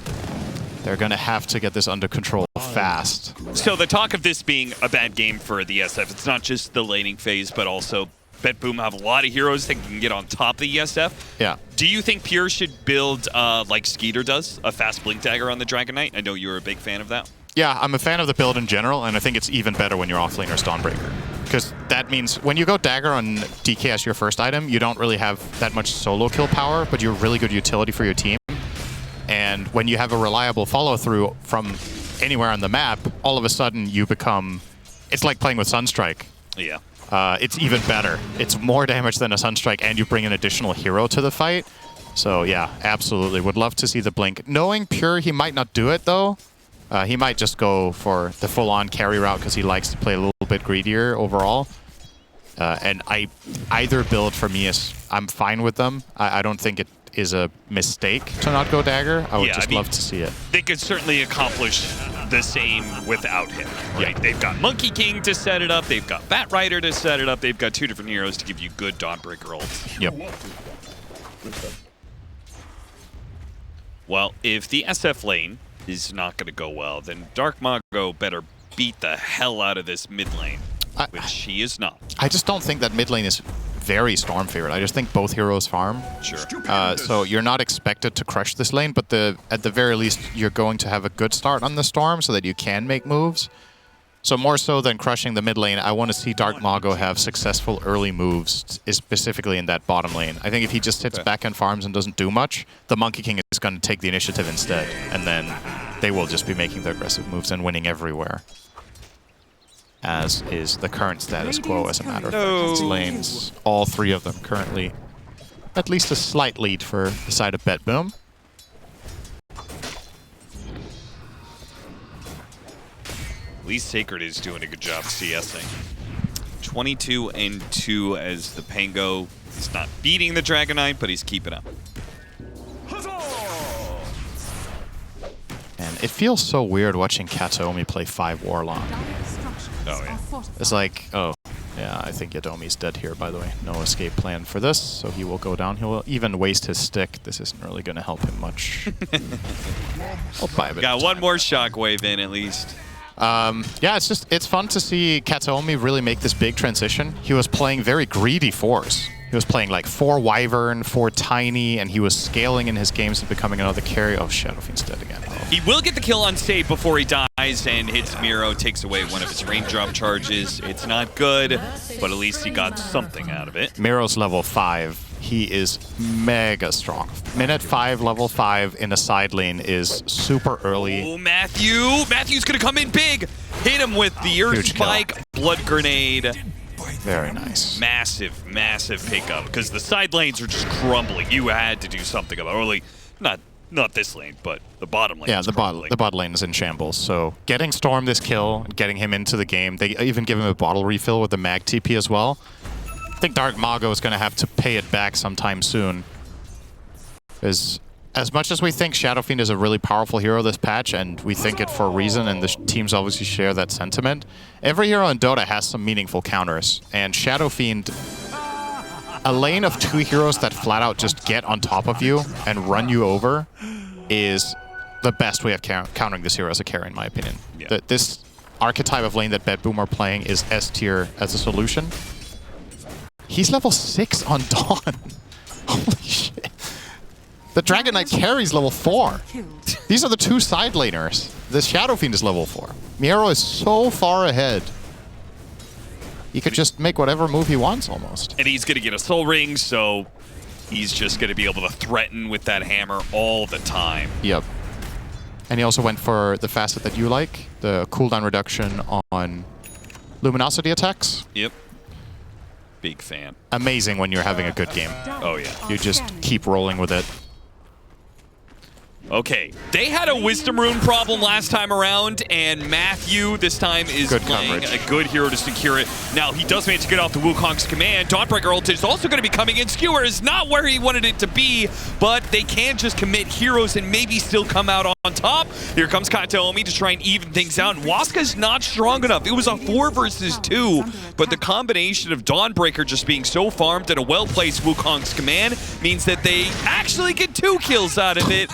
They're going to have to get this under control fast. So the talk of this being a bad game for the SF, it's not just the laning phase, but also BetBoom have a lot of heroes that can get on top of the ESF. Yeah. Do you think Pure should build, like Skeeter does, a fast Blink Dagger on the Dragon Knight? I know you were a big fan of that. Yeah, I'm a fan of the build in general, and I think it's even better when you're offlaner Dawnbreaker. Because that means when you go Dagger on DK as your first item, you don't really have that much solo kill power, but you're really good utility for your team. And when you have a reliable follow-through from anywhere on the map, all of a sudden you become... It's like playing with Sunstrike. Yeah. It's even better. It's more damage than a Sunstrike, and you bring an additional hero to the fight. So yeah, absolutely. Would love to see the Blink. Knowing Pure, he might not do it, though. He might just go for the full-on carry route because he likes to play a little bit greedier overall. And either build for me is... I'm fine with them. I don't think it is a mistake to not go Dagger. I would love to see it. They could certainly accomplish the same without him, right? Yeah. They've got Monkey King to set it up. They've got Bat Rider to set it up. They've got two different heroes to give you good Dawnbreaker ults. Yep. Well, if the SF lane is not going to go well, then Dark Mago better beat the hell out of this mid lane, which he is not. I just don't think that mid lane is very Storm favored. I just think both heroes farm. Sure. So you're not expected to crush this lane, but at the very least, you're going to have a good start on the Storm so that you can make moves. So more so than crushing the mid lane, I want to see Dark Mago have successful early moves, specifically in that bottom lane. I think if he just sits back and farms and doesn't do much, the Monkey King is going to take the initiative instead, and then they will just be making the aggressive moves and winning everywhere. As is the current status quo, as a matter of fact. These lanes, all three of them currently at least a slight lead for the side of BetBoom. At least Sacred is doing a good job CSing. 22-2 as the Pango is not beating the Dragon Knight, but he's keeping up. And it feels so weird watching Kataomi play 5 Warlock. Oh, yeah. It's like, oh, yeah, I think Yadomi's dead here, by the way. No escape plan for this, so he will go down. He will even waste his stick. This isn't really going to help him much. I'll buy a bit Got of one time. more shockwave in, at least. Yeah, it's fun to see Kataomi really make this big transition. He was playing very greedy fours. He was playing like 4 Wyvern, 4 Tiny, and he was scaling in his games and becoming another carry. Oh, Shadowfiend's dead again. Oh. He will get the kill on save before he dies and hits Miro, takes away one of his raindrop charges. It's not good, but at least he got something out of it. Miro's level 5. He is mega strong. Minute 5, level 5 in a side lane is super early. Oh, Matthew's gonna come in big. Hit him with the Earth Spike, Blood Grenade. Very nice. Massive, massive pickup, because the side lanes are just crumbling. You had to do something about it. Or like, not this lane, but the bottom lane. Yeah, the bot lane is in shambles. So getting Storm this kill and getting him into the game, they even give him a bottle refill with the mag TP as well. I think Dark Mago is going to have to pay it back sometime soon. As much as we think Shadowfiend is a really powerful hero this patch, and we think it for a reason, and the teams obviously share that sentiment, every hero in Dota has some meaningful counters. And Shadowfiend, a lane of 2 heroes that flat out just get on top of you and run you over is the best way of countering this hero as a carry, in my opinion. Yeah. This archetype of lane that BetBoom are playing is S tier as a solution. He's level 6 on Dawn. Holy shit. The Dragon Knight carries level 4. These are the 2 side laners. The Shadowfiend is level 4. Miro is so far ahead. He could just make whatever move he wants almost. And he's going to get a Soul Ring, so he's just going to be able to threaten with that hammer all the time. Yep. And he also went for the facet that you like, the cooldown reduction on luminosity attacks. Yep. Big fan. Amazing when you're having a good game. Oh, yeah. You just keep rolling with it. Okay, they had a Wisdom Rune problem last time around, and Matthew this time is Good playing coverage. a good hero to secure it. Now, he does manage to get off the Wukong's command. Dawnbreaker ult is also going to be coming in. Skewer is not where he wanted it to be, but they can just commit heroes and maybe still come out on top. Here comes Kataomi to try and even things out. And Waska's not strong enough. It was a 4 versus 2, but the combination of Dawnbreaker just being so farmed and a well-placed Wukong's command means that they actually get 2 kills out of it.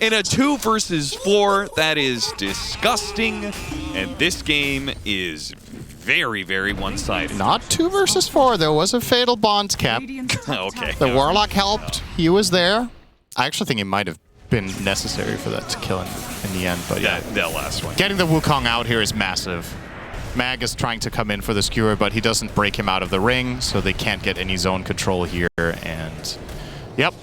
In a 2 versus 4, that is disgusting. And this game is very, very one-sided. Not 2 versus 4. There was a fatal bonds cap. Okay. The Warlock helped. He was there. I actually think it might have been necessary for that to kill him in the end. But yeah, that last one. getting the Wukong out here is massive. Mag is trying to come in for the skewer, but he doesn't break him out of the ring, so they can't get any zone control here. And yep,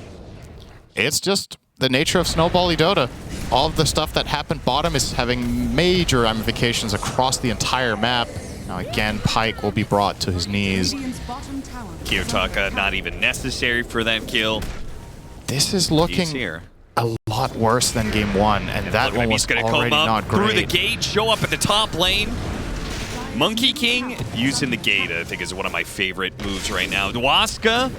it's just the nature of snowbally Dota. All of the stuff that happened bottom is having major ramifications across the entire map. Now again, Pyke will be brought to his knees. Kiyotaka not even necessary for that kill. This is He's looking here. a lot worse than game 1, and that one was He's gonna already come up not through great. the gate, show up at the top lane. Monkey King using the gate, I think, is one of my favorite moves right now. Waska,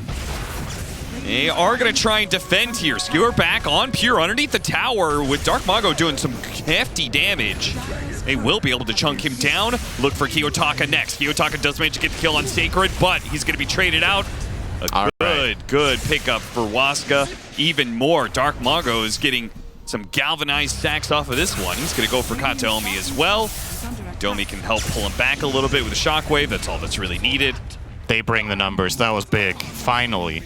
they are going to try and defend here. Skewer back on Pure underneath the tower with Dark Mago doing some hefty damage. They will be able to chunk him down. Look for Kiyotaka next. Kiyotaka does manage to get the kill on Sacred, but he's going to be traded out. A good pickup for Waska. Even more, Dark Mago is getting some galvanized stacks off of this one. He's going to go for Kataomi as well. Domi can help pull him back a little bit with a shockwave. That's all that's really needed. They bring the numbers. That was big. Finally,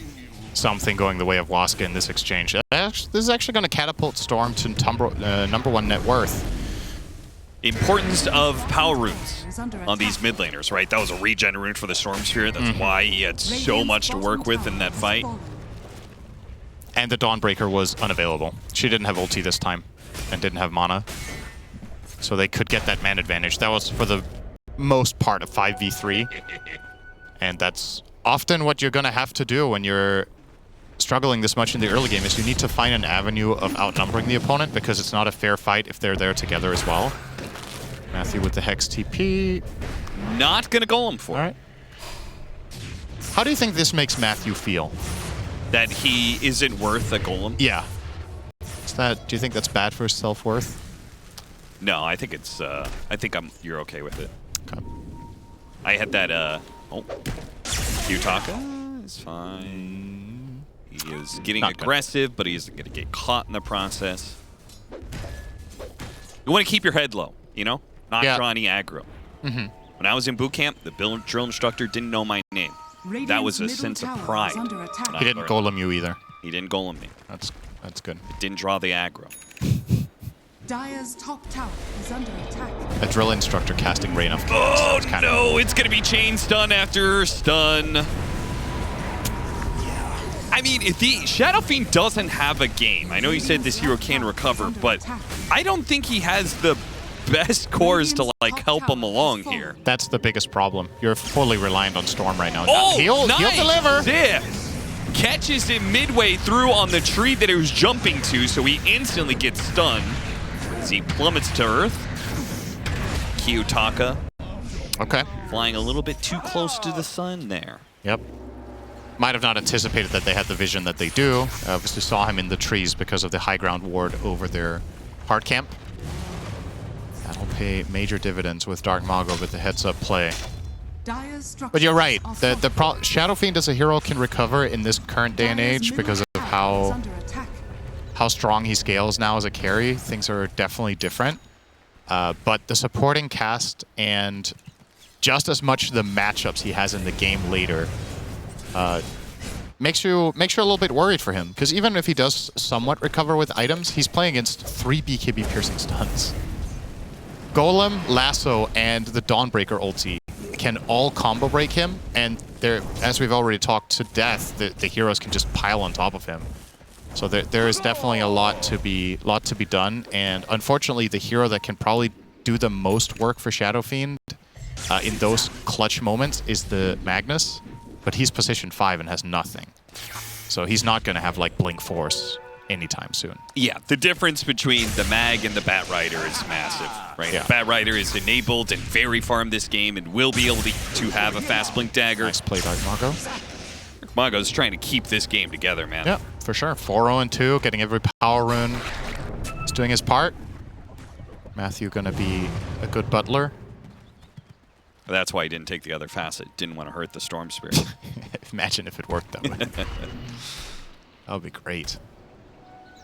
something going the way of Waska in this exchange. This is actually going to catapult Storm to #1 net worth. Importance of power runes on these mid laners, right? That was a regen rune for the Storm Spirit. That's why he had so much to work with in that fight. And the Dawnbreaker was unavailable. She didn't have ulti this time and didn't have mana. So they could get that man advantage. That was, for the most part, a 5v3. And that's often what you're going to have to do when you're struggling this much in the early game, is you need to find an avenue of outnumbering the opponent, because it's not a fair fight if they're there together as well. Matthew with the Hex TP. Not going to golem for All right. How do you think this makes Matthew feel? that he isn't worth a golem. Yeah. Do you think that's bad for his self-worth? No, I think it's. You're okay with it. Okay. I had that. Kiyotaka is fine. He is getting Not good. aggressive, but he isn't going to get caught in the process. You want to keep your head low, you know? Not draw any aggro. When I was in boot camp, the drill instructor didn't know my name. That was a sense of pride. He didn't golem you either. He didn't golem me. That's good. It didn't draw the aggro. Dire's top tower is under attack. A drill instructor casting Rain of Oh Chaos. no, it's going to be chain stun after stun. I mean, if the Shadow Fiend doesn't have a game, I know you said this hero can recover, but I don't think he has the best cores to like help him along here. That's the biggest problem. You're fully reliant on Storm right now. Oh, he'll deliver. Zip. Catches him midway through on the tree that he was jumping to, so he instantly gets stunned. As he plummets to earth. Kiyotaka. Okay. Flying a little bit too close to the sun there. Yep. Might have not anticipated that they had the vision that they do. Obviously saw him in the trees because of the high ground ward over their hard camp. That'll pay major dividends with Dark Mago with the heads-up play. But you're right. The Shadow Fiend as a hero can recover in this current day and age because of how strong he scales now as a carry. Things are definitely different. But the supporting cast and just as much the matchups he has in the game later makes you a little bit worried for him. Because even if he does somewhat recover with items, he's playing against 3 BKB piercing stuns. Golem, Lasso, and the Dawnbreaker ulti can all combo break him, and there, as we've already talked to death, the heroes can just pile on top of him. So there is definitely a lot to be done, and unfortunately, the hero that can probably do the most work for Shadow Fiend in those clutch moments is the Magnus, but he's position 5 and has nothing. So he's not going to have like Blink Force anytime soon. Yeah, the difference between the Mag and the Bat Rider is massive, right? Yeah. Bat Rider is enabled and very farm this game and will be able to have a fast Blink Dagger. Nice play, Dark Mago. Mago's trying to keep this game together, man. Yeah, for sure. 4-0-2, getting every power rune. He's doing his part. Matthew gonna be a good butler. That's why he didn't take the other facet. Didn't want to hurt the Storm Spirit. Imagine if it worked that way. That would be great.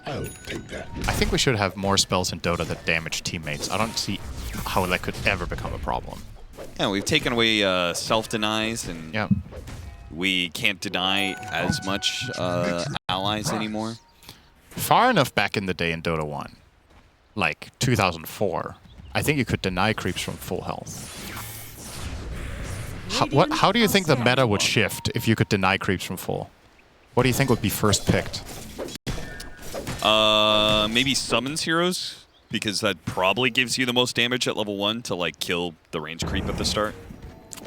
I'll take that. I think we should have more spells in Dota that damage teammates. I don't see how that could ever become a problem. Yeah, we've taken away self-denies, and Yeah. we can't deny as much allies anymore. Far enough back in the day in Dota 1, like 2004, I think you could deny creeps from full health. How do you think the meta would shift if you could deny creeps from full? What do you think would be first picked? Maybe summons heroes, because that probably gives you the most damage at level 1 to like kill the range creep at the start.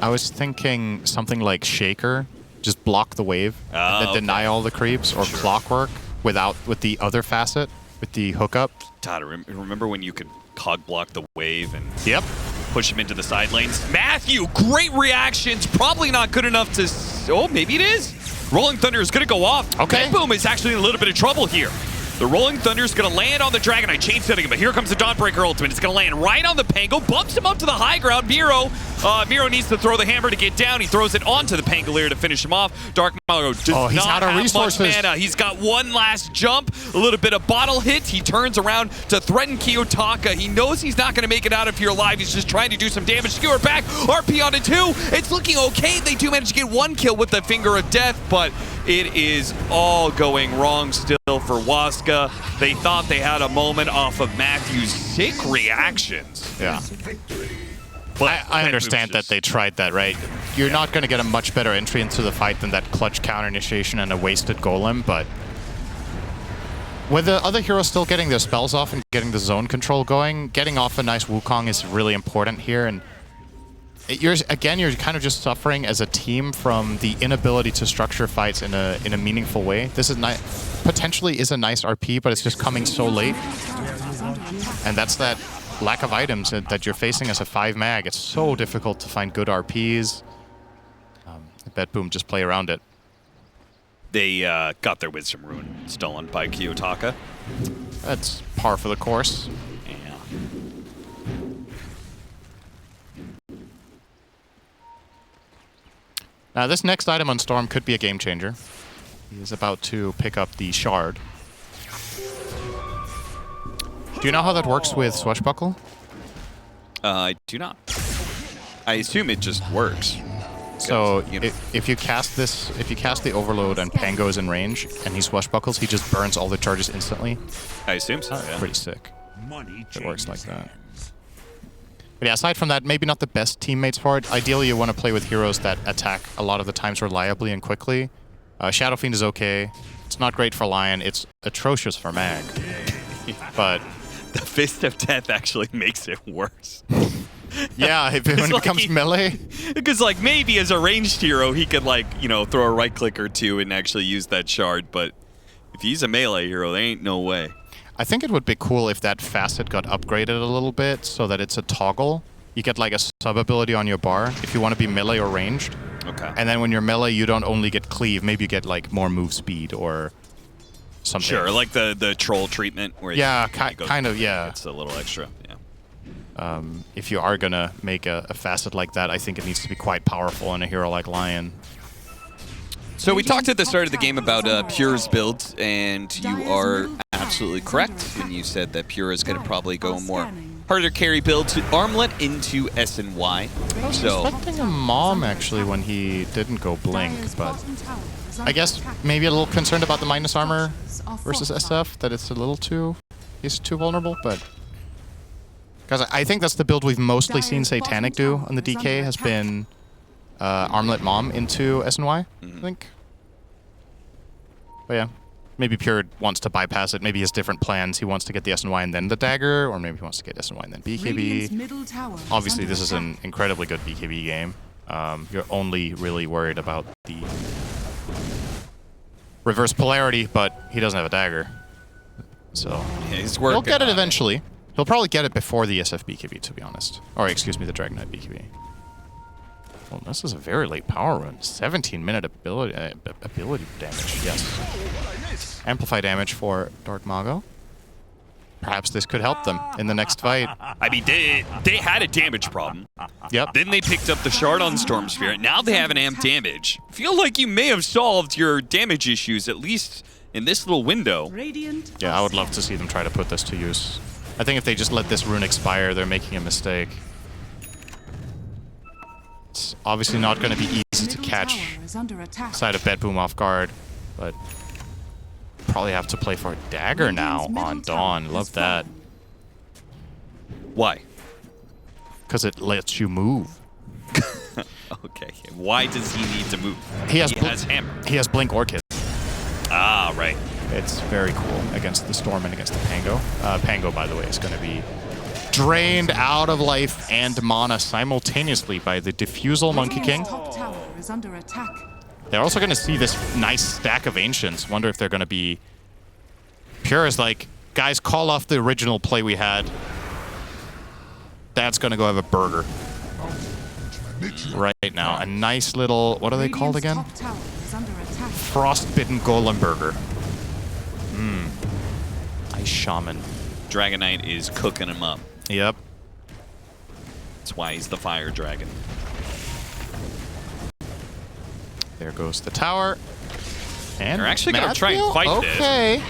I was thinking something like Shaker, just block the wave, and then deny all the creeps, or Clockwork with the other facet, with the hookup. God, remember when you could cog block the wave and Yep. push him into the side lanes? Matthew, great reactions. Probably not good enough to... Oh, maybe it is. Rolling Thunder is going to go off. Okay. BetBoom is actually in a little bit of trouble here. The Rolling Thunder is going to land on the Dragon Knight, chain setting him, but here comes the Dawnbreaker ultimate. It's going to land right on the Pango, bumps him up to the high ground. Miro needs to throw the hammer to get down. He throws it onto the Pangolier to finish him off. Dark Mago does Oh, he's not out of have resources. much mana. He's got one last jump, a little bit of bottle hit. He turns around to threaten Kiyotaka. He knows he's not going to make it out of here alive. He's just trying to do some damage. Skewer back, RP onto 2. It's looking okay. They do manage to get 1 kill with the Finger of Death, but it is all going wrong still for Waska. They thought they had a moment off of Matthew's sick reactions. Yeah. But I understand that they tried that, right? You're not going to get a much better entry into the fight than that clutch counter initiation and a wasted golem, but with the other heroes still getting their spells off and getting the zone control going, getting off a nice Wukong is really important here. And you're kind of just suffering as a team from the inability to structure fights in a meaningful way. This is potentially is a nice RP, but it's just coming so late. And that's that lack of items that you're facing as a 5 mag. It's so difficult to find good RPs. BetBoom just play around it. They got their Wisdom Rune stolen by Kiyotaka. That's par for the course. Yeah. Now this next item on Storm could be a game changer. He is about to pick up the Shard. Do you know how that works with Swashbuckle? I do not. I assume it just works. So You know. if you cast the Overload and Pango is in range and he Swashbuckles, he just burns all the charges instantly. I assume so, yeah. Pretty sick. Money It works like changes that. hands. But yeah, aside from that, maybe not the best teammates for it. Ideally, you want to play with heroes that attack a lot of the times reliably and quickly. Shadow Fiend is okay. It's not great for Lion. It's atrocious for Mag. But The Fist of Death actually makes it worse. yeah, when it like becomes melee, Because, like, maybe as a ranged hero, he could, like, you know, throw a right click or two and actually use that shard. But if he's a melee hero, there ain't no way. I think it would be cool if that facet got upgraded a little bit so that it's a toggle. You get like a sub-ability on your bar if you want to be melee or ranged. Okay. And then when you're melee, you don't only get cleave. Maybe you get like more move speed or something. Sure, like the troll treatment. Where Yeah, it goes- kind of, yeah. It's a little extra, yeah. If you are going to make a facet like that, I think it needs to be quite powerful in a hero like Lion. So we talked at the start of the game about Pure's build, and you are absolutely correct when you said that Pure is going to probably go more harder carry build to armlet into S and Y. So Expecting a mom actually when he didn't go blink, but I guess maybe a little concerned about the minus armor versus SF, that it's a little he's too vulnerable, but because I think that's the build we've mostly seen Satanic do on the DK, has been Armlet Mom into SNY, I think. But yeah, maybe Pure wants to bypass it. Maybe he has different plans. He wants to get the SNY and then the dagger, or maybe he wants to get SNY and then BKB. Obviously, this is an incredibly good BKB game. You're only really worried about the reverse polarity, but he doesn't have a dagger. So Yeah, he's he'll working get it on eventually. He'll probably get it before the SF BKB, to be honest. Or excuse me, the Dragon Knight BKB. Well, this is a very late power run. 17-minute ability damage, yes. Amplify damage for Dark Mago. Perhaps this could help them in the next fight. I mean, they had a damage problem. Yep. Then they picked up the shard on Storm Spirit. Now they have an amp damage. Feel like you may have solved your damage issues, at least in this little window. Yeah, I would love to see them try to put this to use. I think if they just let this rune expire, they're making a mistake. It's obviously not going to be easy to catch side of BetBoom off guard, but probably have to play for a dagger now on Dawn. Love that. Why? Because it lets you move. Okay. Why does he need to move? He has hammer. He has Blink Orchid. Ah, right. It's very cool against the Storm and against the Pango. Pango, by the way, is going to be drained out of life and mana simultaneously by the Diffusal Monkey King. They're also going to see this nice stack of Ancients. Wonder if they're going to be... Pure is like, guys, call off the original play we had. Dad's going to go have a burger. Right now. A nice little... What are they called again? Frostbitten Golem Burger. Nice shaman. Dragon Knight is cooking him up. Yep. That's why he's the fire dragon. There goes the tower. And They're actually going to try and fight this. Okay.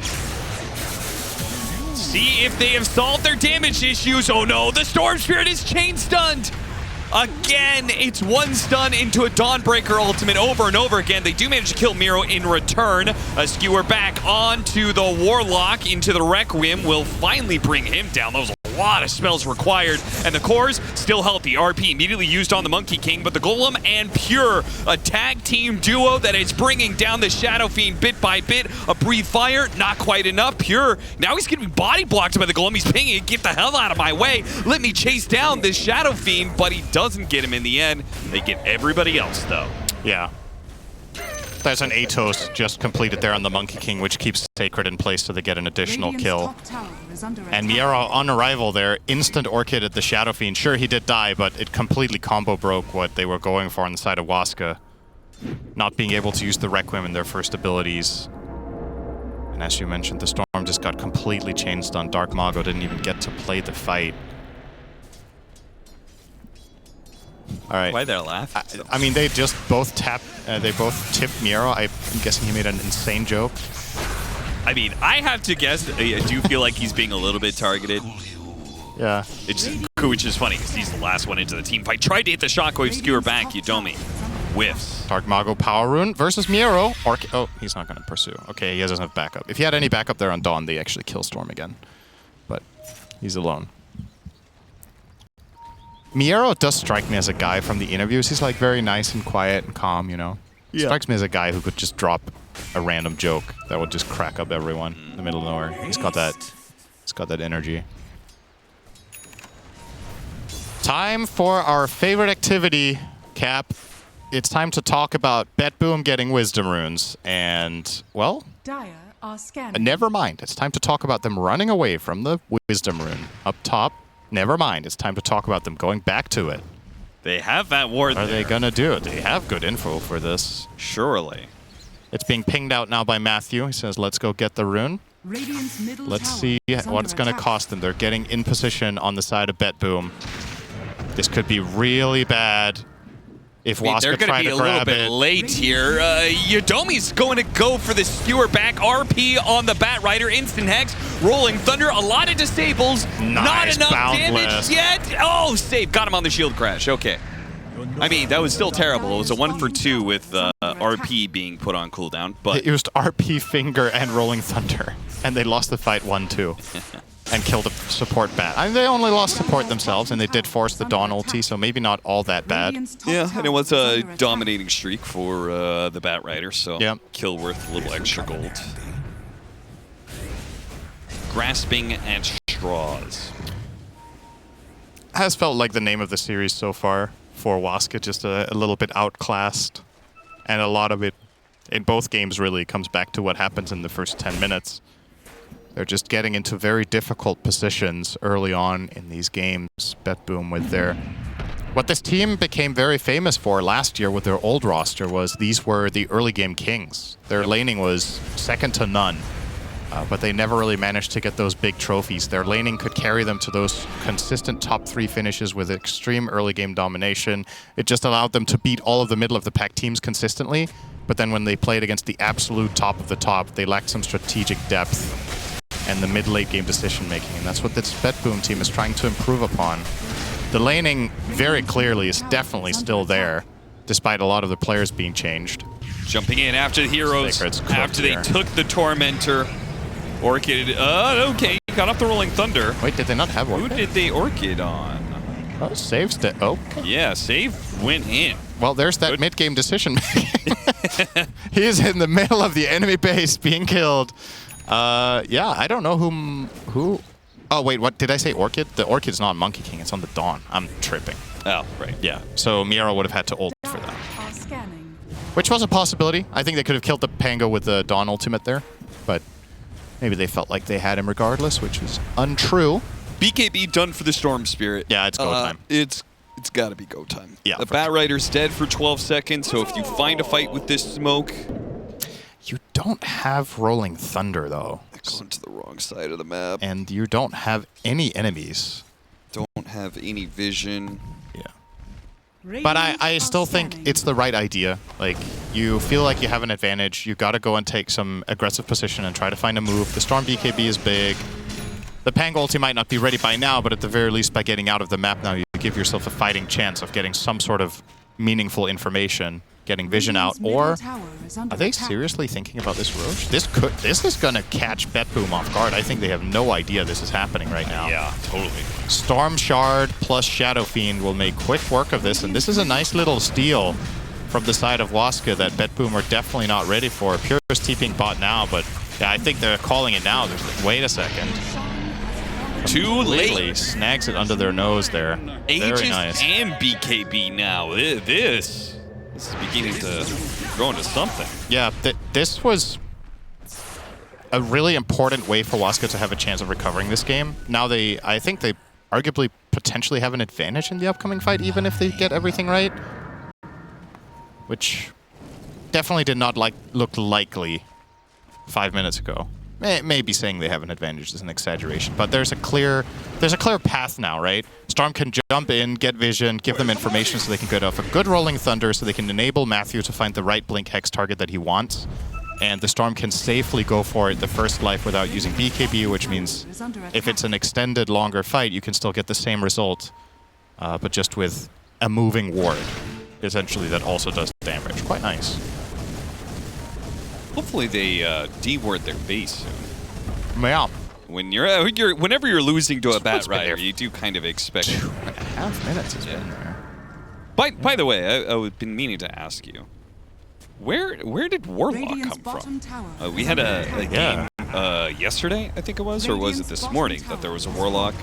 See if they have solved their damage issues. Oh no, the Storm Spirit is chain stunned. Again, it's one stun into a Dawnbreaker ultimate over and over again. They do manage to kill Miro in return. A skewer back onto the Warlock, into the Requiem will finally bring him down. Those a lot of spells required, and the cores still healthy. RP immediately used on the Monkey King, but the Golem and Pure, a tag team duo that is bringing down the Shadow Fiend bit by bit. A Breathe Fire, not quite enough. Pure, now he's going to be body blocked by the Golem. He's pinging, get the hell out of my way. Let me chase down this Shadow Fiend, but he doesn't get him in the end. They get everybody else, though. Yeah. There's an Atos just completed there on the Monkey King, which keeps Sacred in place so they get an additional kill. And Miero on arrival there, instant Orchid at the Shadow Fiend. Sure, he did die, but it completely combo broke what they were going for on the side of Waska. Not being able to use the Requiem in their first abilities. And as you mentioned, the Storm just got completely chain stunned. Dark Mago didn't even get to play the fight. All right. Why they're laughing? I mean, they just both tipped Miero. I'm guessing he made an insane joke. I mean, I have to guess, I do feel like he's being a little bit targeted. Yeah. Which is funny, because he's the last one into the team fight. Tried to hit the Shockwave, skewer back, Yudomi. Whiffs. Dark Mago Power Rune versus Miero. Oh, he's not going to pursue. Okay, he doesn't have backup. If he had any backup there on Dawn, they actually kill Storm again. But he's alone. Miero does strike me as a guy from the interviews. He's like very nice and quiet and calm, you know. Yeah. Strikes me as a guy who could just drop a random joke that would just crack up everyone in the middle of nowhere. He's got that energy. Time for our favorite activity, Cap. It's time to talk about BetBoom getting Wisdom Runes. And, well, Dire are scanning. never mind. It's time to talk about them running away from the Wisdom Rune. Up top, never mind. It's time to talk about them going back to it. They have that ward What are there. they going to do? They have good info for this. Surely. It's being pinged out now by Matthew. He says, let's go get the rune. Radiant's middle Let's tower see is what it's under going to attack. cost them. They're getting in position on the side of BetBoom. This could be really bad if I mean, they're Waska going try to be to a little grab bit it. late here. Yudomi's going to go for the skewer back. RP on the Bat Rider. Instant Hex. Rolling Thunder. A lot of disables. Not Nice, enough boundless. damage yet. Oh, save. Got him on the shield crash. Okay. I mean, that was still terrible. It was a 1 for 2 with RP being put on cooldown. But They used RP Finger and Rolling Thunder, and they lost the fight 1-2. and kill the support bat. I mean, they only lost support themselves, and they did force the Dawn ulti, so maybe not all that bad. Yeah, and it was a dominating streak for the Bat Rider, so Yep. kill worth a little extra gold. Grasping at straws. Has felt like the name of the series so far for Waska, just a little bit outclassed. And a lot of it in both games really comes back to what happens in the first 10 minutes. They're just getting into very difficult positions early on in these games. BetBoom with their... What this team became very famous for last year with their old roster was these were the early game kings. Their laning was second to none, but they never really managed to get those big trophies. Their laning could carry them to those consistent top 3 finishes with extreme early game domination. It just allowed them to beat all of the middle of the pack teams consistently, but then when they played against the absolute top of the top, they lacked some strategic depth and the mid-late game decision-making, and that's what this BetBoom team is trying to improve upon. The laning, very clearly, is definitely still there, despite a lot of the players being changed. Jumping in after the heroes, after they took the Tormentor. Orchid, okay, got off the Rolling Thunder. Wait, did they not have Orchid? Who did they Orchid on? Oh, saves the... Oh. Yeah, save went in. Well, there's that mid-game decision-making. He is in the middle of the enemy base being killed. Yeah, I don't know who... Oh, wait, what? Did I say Orchid? The Orchid's not on Monkey King. It's on the Dawn. I'm tripping. Oh, right. Yeah, so Miara would have had to ult for that. Which was a possibility. I think they could have killed the Pango with the Dawn ultimate there, but maybe they felt like they had him regardless, which is untrue. BKB done for the Storm Spirit. Yeah, it's go time. It's got to be go time. Yeah, the Bat Rider's dead for 12 seconds, so if you find a fight with this smoke... You don't have Rolling Thunder, though. Going to the wrong side of the map. And you don't have any enemies. Don't have any vision. Yeah. But I still think it's the right idea. Like, you feel like you have an advantage. You got to go and take some aggressive position and try to find a move. The Storm BKB is big. The Pang ulti might not be ready by now, but at the very least, by getting out of the map now, you give yourself a fighting chance of getting some sort of meaningful information, getting vision out. Or are they seriously thinking about this Roche? This is gonna catch BetBoom off guard. I think they have no idea this is happening right now. Yeah, totally. Storm Shard plus Shadow Fiend will make quick work of this, and this is a nice little steal from the side of Waska that BetBoom are definitely not ready for. Pure is TPing bot now, but yeah, I think they're calling it now. Wait a second. Too late. Snags it under their nose there. Aegis Very nice. and BKB now. This is beginning to grow into something. Yeah, this was a really important way for Waska to have a chance of recovering this game. Now I think they arguably potentially have an advantage in the upcoming fight, even if they get everything right. Which definitely did not look likely 5 minutes ago. Maybe saying they have an advantage is an exaggeration, but there's a clear path now, right? Storm can jump in, get vision, give them information so they can get off a good Rolling Thunder so they can enable Matthew to find the right Blink Hex target that he wants. And the Storm can safely go for it the first life without using BKB, which means if it's an extended, longer fight, you can still get the same result, but just with a moving ward, essentially, that also does damage. Quite nice. Hopefully they de-ward their base soon. Yeah. Whenever you're losing to a Bat Rider, you do kind of expect 2.5 minutes has been there. By the way, I've been meaning to ask you, where did Warlock come from? We had a game yesterday, I think it was, or was it this morning that there was a Warlock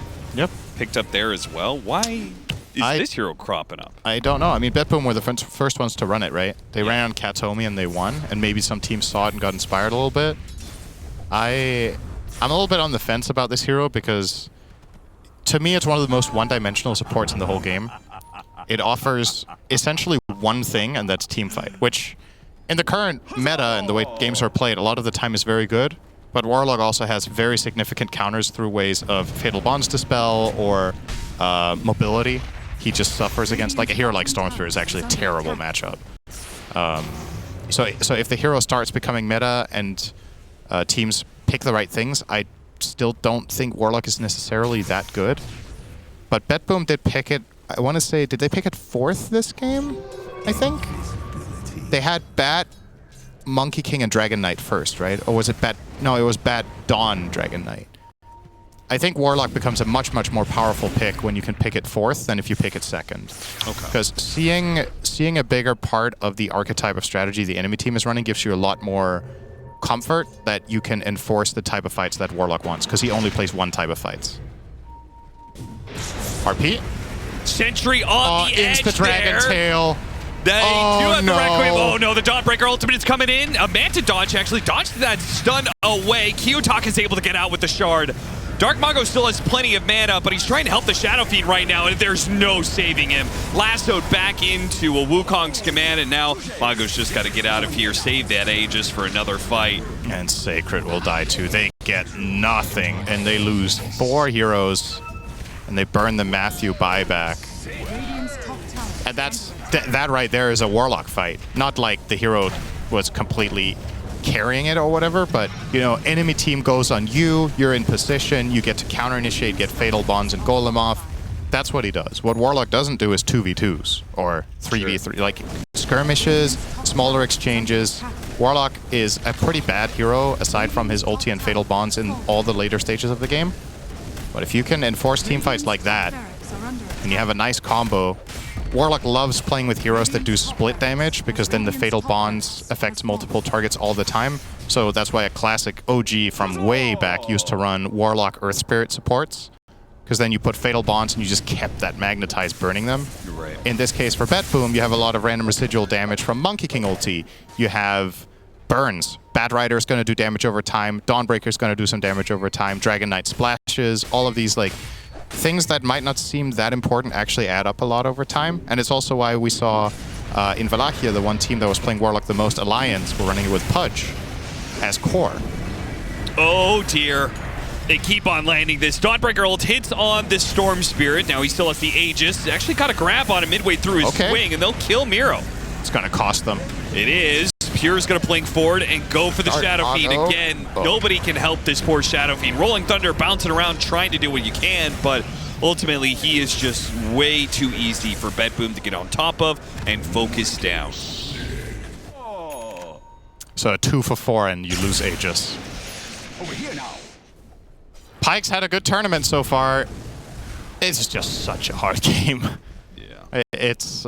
picked up there as well? Why is this hero cropping up? I don't know. I mean, BetBoom were the first ones to run it, right? They ran on Katomi and they won, and maybe some teams saw it and got inspired a little bit. I'm a little bit on the fence about this hero because, to me, it's one of the most one-dimensional supports in the whole game. It offers essentially one thing, and that's teamfight, which in the current meta and the way games are played, a lot of the time is very good. But Warlock also has very significant counters through ways of Fatal Bonds Dispel or mobility. He just suffers against, like a hero like Stormspear is actually a terrible matchup. So if the hero starts becoming meta and teams pick the right things, I still don't think Warlock is necessarily that good. But BetBoom did pick it, I want to say, did they pick it 4th this game? I think? They had Bat, Monkey King, and Dragon Knight first, right? Or was it Bat? No, it was Bat, Dawn, Dragon Knight. I think Warlock becomes a much, much more powerful pick when you can pick it fourth than if you pick it second. Okay. Because seeing a bigger part of the archetype of strategy the enemy team is running gives you a lot more comfort that you can enforce the type of fights that Warlock wants, because he only plays one type of fights. RP? Sentry on the edge Insta Dragon there. Tail. They do have the Requiem. no. Oh no, the Dawnbreaker ultimate is coming in. A Manta Dodge actually dodged that stun away. Kiyotaka is able to get out with the shard. Dark Mago still has plenty of mana, but he's trying to help the Shadow Fiend right now, and there's no saving him. Lassoed back into a Wukong's command, and now Mago's just got to get out of here, save that Aegis for another fight. And Sacred will die too. They get nothing, and they lose 4 heroes, and they burn the Matthew buyback. Radiant's top tower. And that right there is a Warlock fight. Not like the hero was completely carrying it or whatever, but you know, enemy team goes on you, you're in position, you get to counter initiate, get Fatal Bonds and Golem off. That's what he does. What Warlock doesn't do is 2v2s or 3v3, like skirmishes, smaller exchanges. Warlock is a pretty bad hero aside from his ulti and Fatal Bonds in all the later stages of the game. But if you can enforce team fights like that, Barracks are under and you have a nice combo, Warlock loves playing with heroes that do split damage, because then the Fatal Bonds affects multiple targets all the time. So that's why a classic OG from way back used to run Warlock Earth Spirit supports, because then you put Fatal Bonds and you just kept that magnetized burning them. Right. In this case for BetBoom, you have a lot of random residual damage from Monkey King ulti. You have burns. Bad Rider is going to do damage over time. Dawnbreaker is going to do some damage over time. Dragon Knight splashes. All of these like things that might not seem that important actually add up a lot over time. And it's also why we saw in Wallachia, the one team that was playing Warlock the most, Alliance, were running it with Pudge as core. Oh dear. They keep on landing this. Dawnbreaker ult hits on the Storm Spirit. Now he still has the Aegis. Actually got a grab on him midway through his swing, and they'll kill Miro. It's going to cost them. It is. Pure's going to blink forward and go for the Shadow Fiend again. Oh. Nobody can help this poor Shadow Fiend. Rolling Thunder bouncing around trying to do what you can, but ultimately he is just way too easy for BetBoom to get on top of and focus down. So a 2 for 4 and you lose Aegis. Over here now. Pyke's had a good tournament so far. It's just such a hard game. It's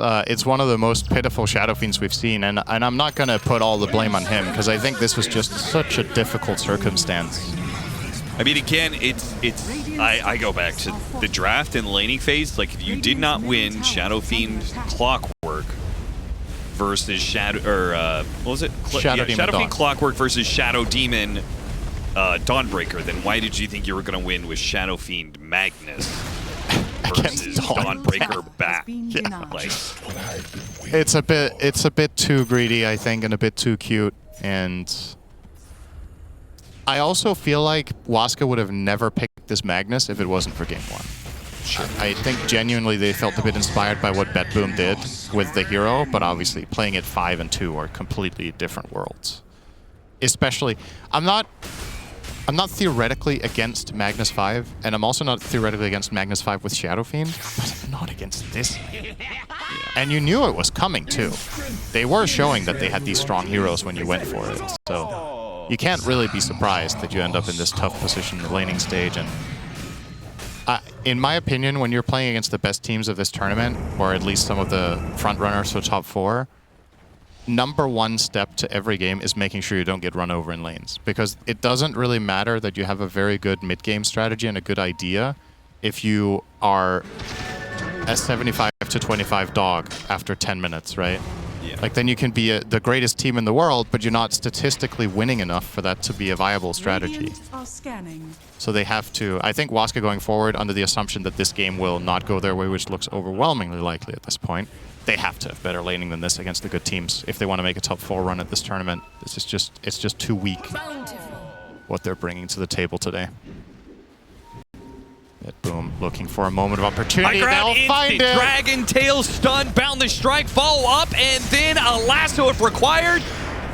one of the most pitiful Shadow Fiends we've seen, and I'm not going to put all the blame on him, because I think this was just such a difficult circumstance. I mean, again, I go back to the draft and laning phase. Like, if you did not win Shadow Fiend Clockwork versus Shadow, or what was it? Shadow Fiend Clockwork versus Shadow Demon Dawnbreaker, then why did you think you were going to win with Shadow Fiend Magnus versus Dawnbreaker back? Yeah. Like, It's a bit too greedy, I think, and a bit too cute. And I also feel like Waska would have never picked this Magnus if it wasn't for game 1. Sure. I think genuinely they felt a bit inspired by what BetBoom did with the hero, but obviously playing it 5 and 2 are completely different worlds. Especially, I'm not theoretically against Magnus 5, and I'm also not theoretically against Magnus 5 with Shadow Fiend, but I'm not against this. And you knew it was coming too. They were showing that they had these strong heroes when you went for it, so you can't really be surprised that you end up in this tough position in the laning stage. And in my opinion, when you're playing against the best teams of this tournament, or at least some of the front runners for top 4, number 1 step to every game is making sure you don't get run over in lanes. Because it doesn't really matter that you have a very good mid-game strategy and a good idea if you are a 75 to 25 dog after 10 minutes, right? Yeah. Like, then you can be the greatest team in the world, but you're not statistically winning enough for that to be a viable strategy. Radiant are scanning. So they have to, I think Waska going forward, under the assumption that this game will not go their way, which looks overwhelmingly likely at this point, they have to have better laning than this against the good teams if they want to make a top 4 run at this tournament. This is just, it's just too weak what they're bringing to the table today. BetBoom looking for a moment of opportunity. They'll find it. Dragon Tail stun, boundless strike, follow up, and then a lasso if required.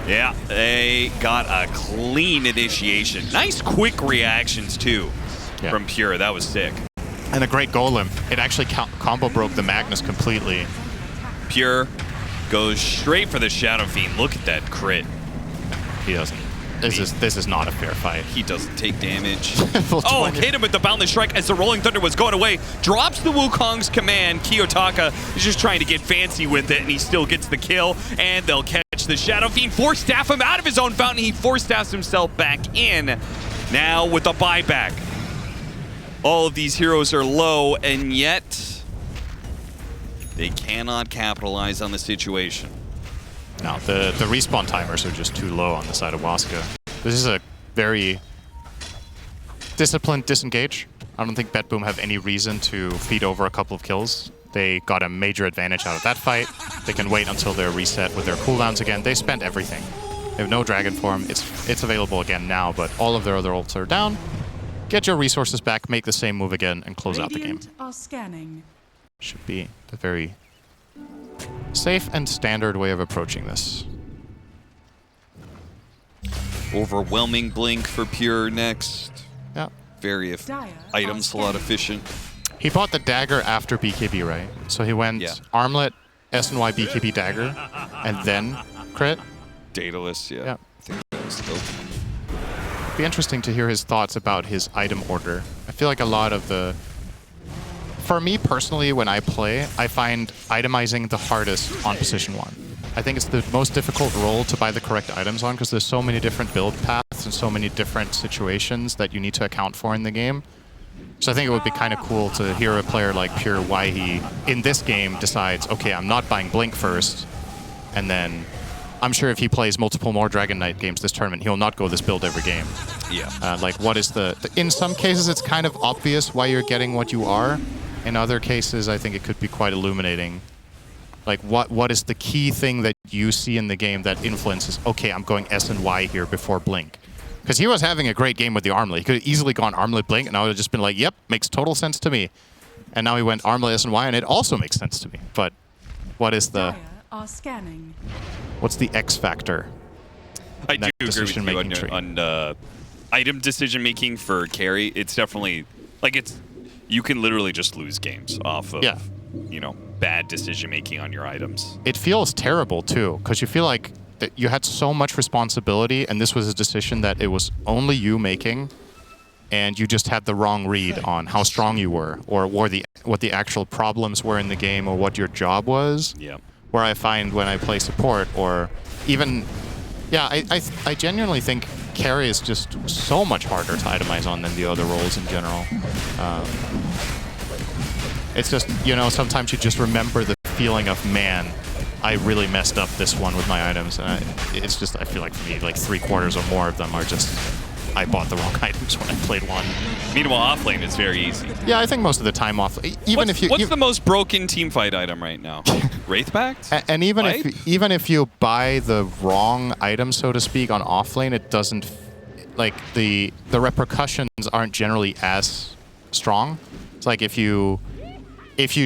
Yeah, they got a clean initiation. Nice quick reactions too from Pure. That was sick. And a great golem. It actually combo broke the Magnus completely. Pure goes straight for the Shadow Fiend. Look at that crit. He doesn't. This is not a fair fight. He doesn't take damage. Full Oh, 20. hit him with the Boundless Strike as the Rolling Thunder was going away. Drops the Wukong's command. Kiyotaka is just trying to get fancy with it, and he still gets the kill. And they'll catch the Shadow Fiend. Force staff him out of his own fountain. He force staffs himself back in. Now with the buyback. All of these heroes are low, and yet they cannot capitalize on the situation. No, the respawn timers are just too low on the side of Waska. This is a very disciplined disengage. I don't think BetBoom have any reason to feed over a couple of kills. They got a major advantage out of that fight. They can wait until they're reset with their cooldowns again. They spent everything. They have no dragon form. It's available again now, but all of their other ults are down. Get your resources back, make the same move again, and close out the game. Are scanning. Should be a very safe and standard way of approaching this. Overwhelming blink for Pure next. Yeah. Very item slot efficient. He bought the dagger after BKB, right? So he went armlet, SNY, BKB dagger, and then crit. Daedalus, yeah. I think that was dope. It'd be interesting to hear his thoughts about his item order. I feel like a lot of the... For me personally, when I play, I find itemizing the hardest on position 1. I think it's the most difficult role to buy the correct items on because there's so many different build paths and so many different situations that you need to account for in the game. So I think it would be kind of cool to hear a player like Pure why he, in this game, decides, okay, I'm not buying Blink first, and then I'm sure if he plays multiple more Dragon Knight games this tournament, he'll not go this build every game. Yeah. Like, what is in some cases, it's kind of obvious why you're getting what you are. In other cases, I think it could be quite illuminating. Like, what is the key thing that you see in the game that influences, okay, I'm going S and Y here before Blink? Because he was having a great game with the Armlet. He could have easily gone Armlet Blink, and I would have just been like, yep, makes total sense to me. And now he went Armlet S and Y, and it also makes sense to me. But what is the... Are scanning. What's the X factor? I do agree with you on item decision-making for carry. It's definitely... Like, you can literally just lose games off of, you know, bad decision-making on your items. It feels terrible, too, because you feel like that you had so much responsibility, and this was a decision that it was only you making, and you just had the wrong read on how strong you were, or what the actual problems were in the game, or what your job was. Yeah. Where I find when I play support, or even... Yeah, I genuinely think carry is just so much harder to itemize on than the other roles in general. It's just, you know, sometimes you just remember the feeling of, man, I really messed up this one with my items. And it's just, I feel like for me, like 3/4 or more of them are just, I bought the wrong items when I played one. Meanwhile, off lane, it's very easy. Yeah, I think most of the time off. What's the most broken teamfight item right now? Wraithbacks? And even if you buy the wrong item, so to speak, on offlane, it doesn't, like, the repercussions aren't generally as strong. It's like if you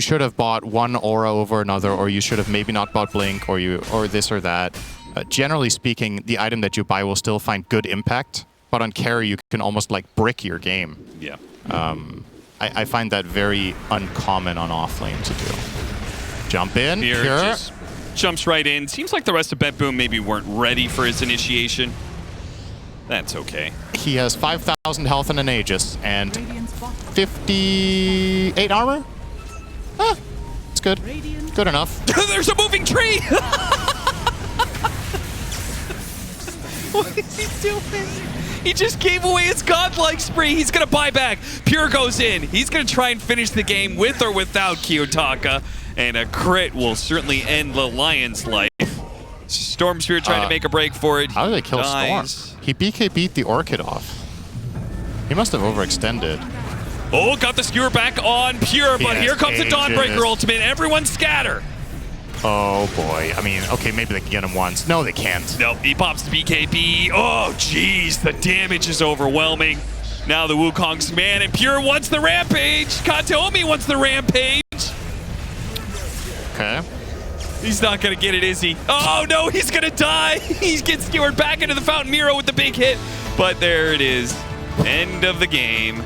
should have bought one aura over another, or you should have maybe not bought Blink, or this or that. Generally speaking, the item that you buy will still find good impact. But on carry, you can almost like brick your game. Yeah. I find that very uncommon on offlane to do. Jump in, Pure just jumps right in. Seems like the rest of BetBoom maybe weren't ready for his initiation. That's okay. He has 5,000 health and an Aegis, and 58 armor? It's good. Good enough. There's a moving tree! What is he doing? He just gave away his godlike spree. He's going to buy back. Pure goes in. He's going to try and finish the game with or without Kiyotaka. And a crit will certainly end the Lion's life. Storm Spirit trying to make a break for it. How did they kill Storm? He BK-beat the Orchid off. He must have overextended. Oh, got the skewer back on Pure, but here comes the Dawnbreaker ultimate. Everyone scatter. Oh boy. I mean, okay, maybe they can get him once. No, they can't. Nope, he pops the BKB. Oh, jeez, the damage is overwhelming. Now the Wukong's man, and Pure wants the rampage. Kataomi wants the rampage. Okay. He's not going to get it, is he? Oh, no, he's going to die. He gets skewered back into the Fountain Miro with the big hit. But there it is. End of the game.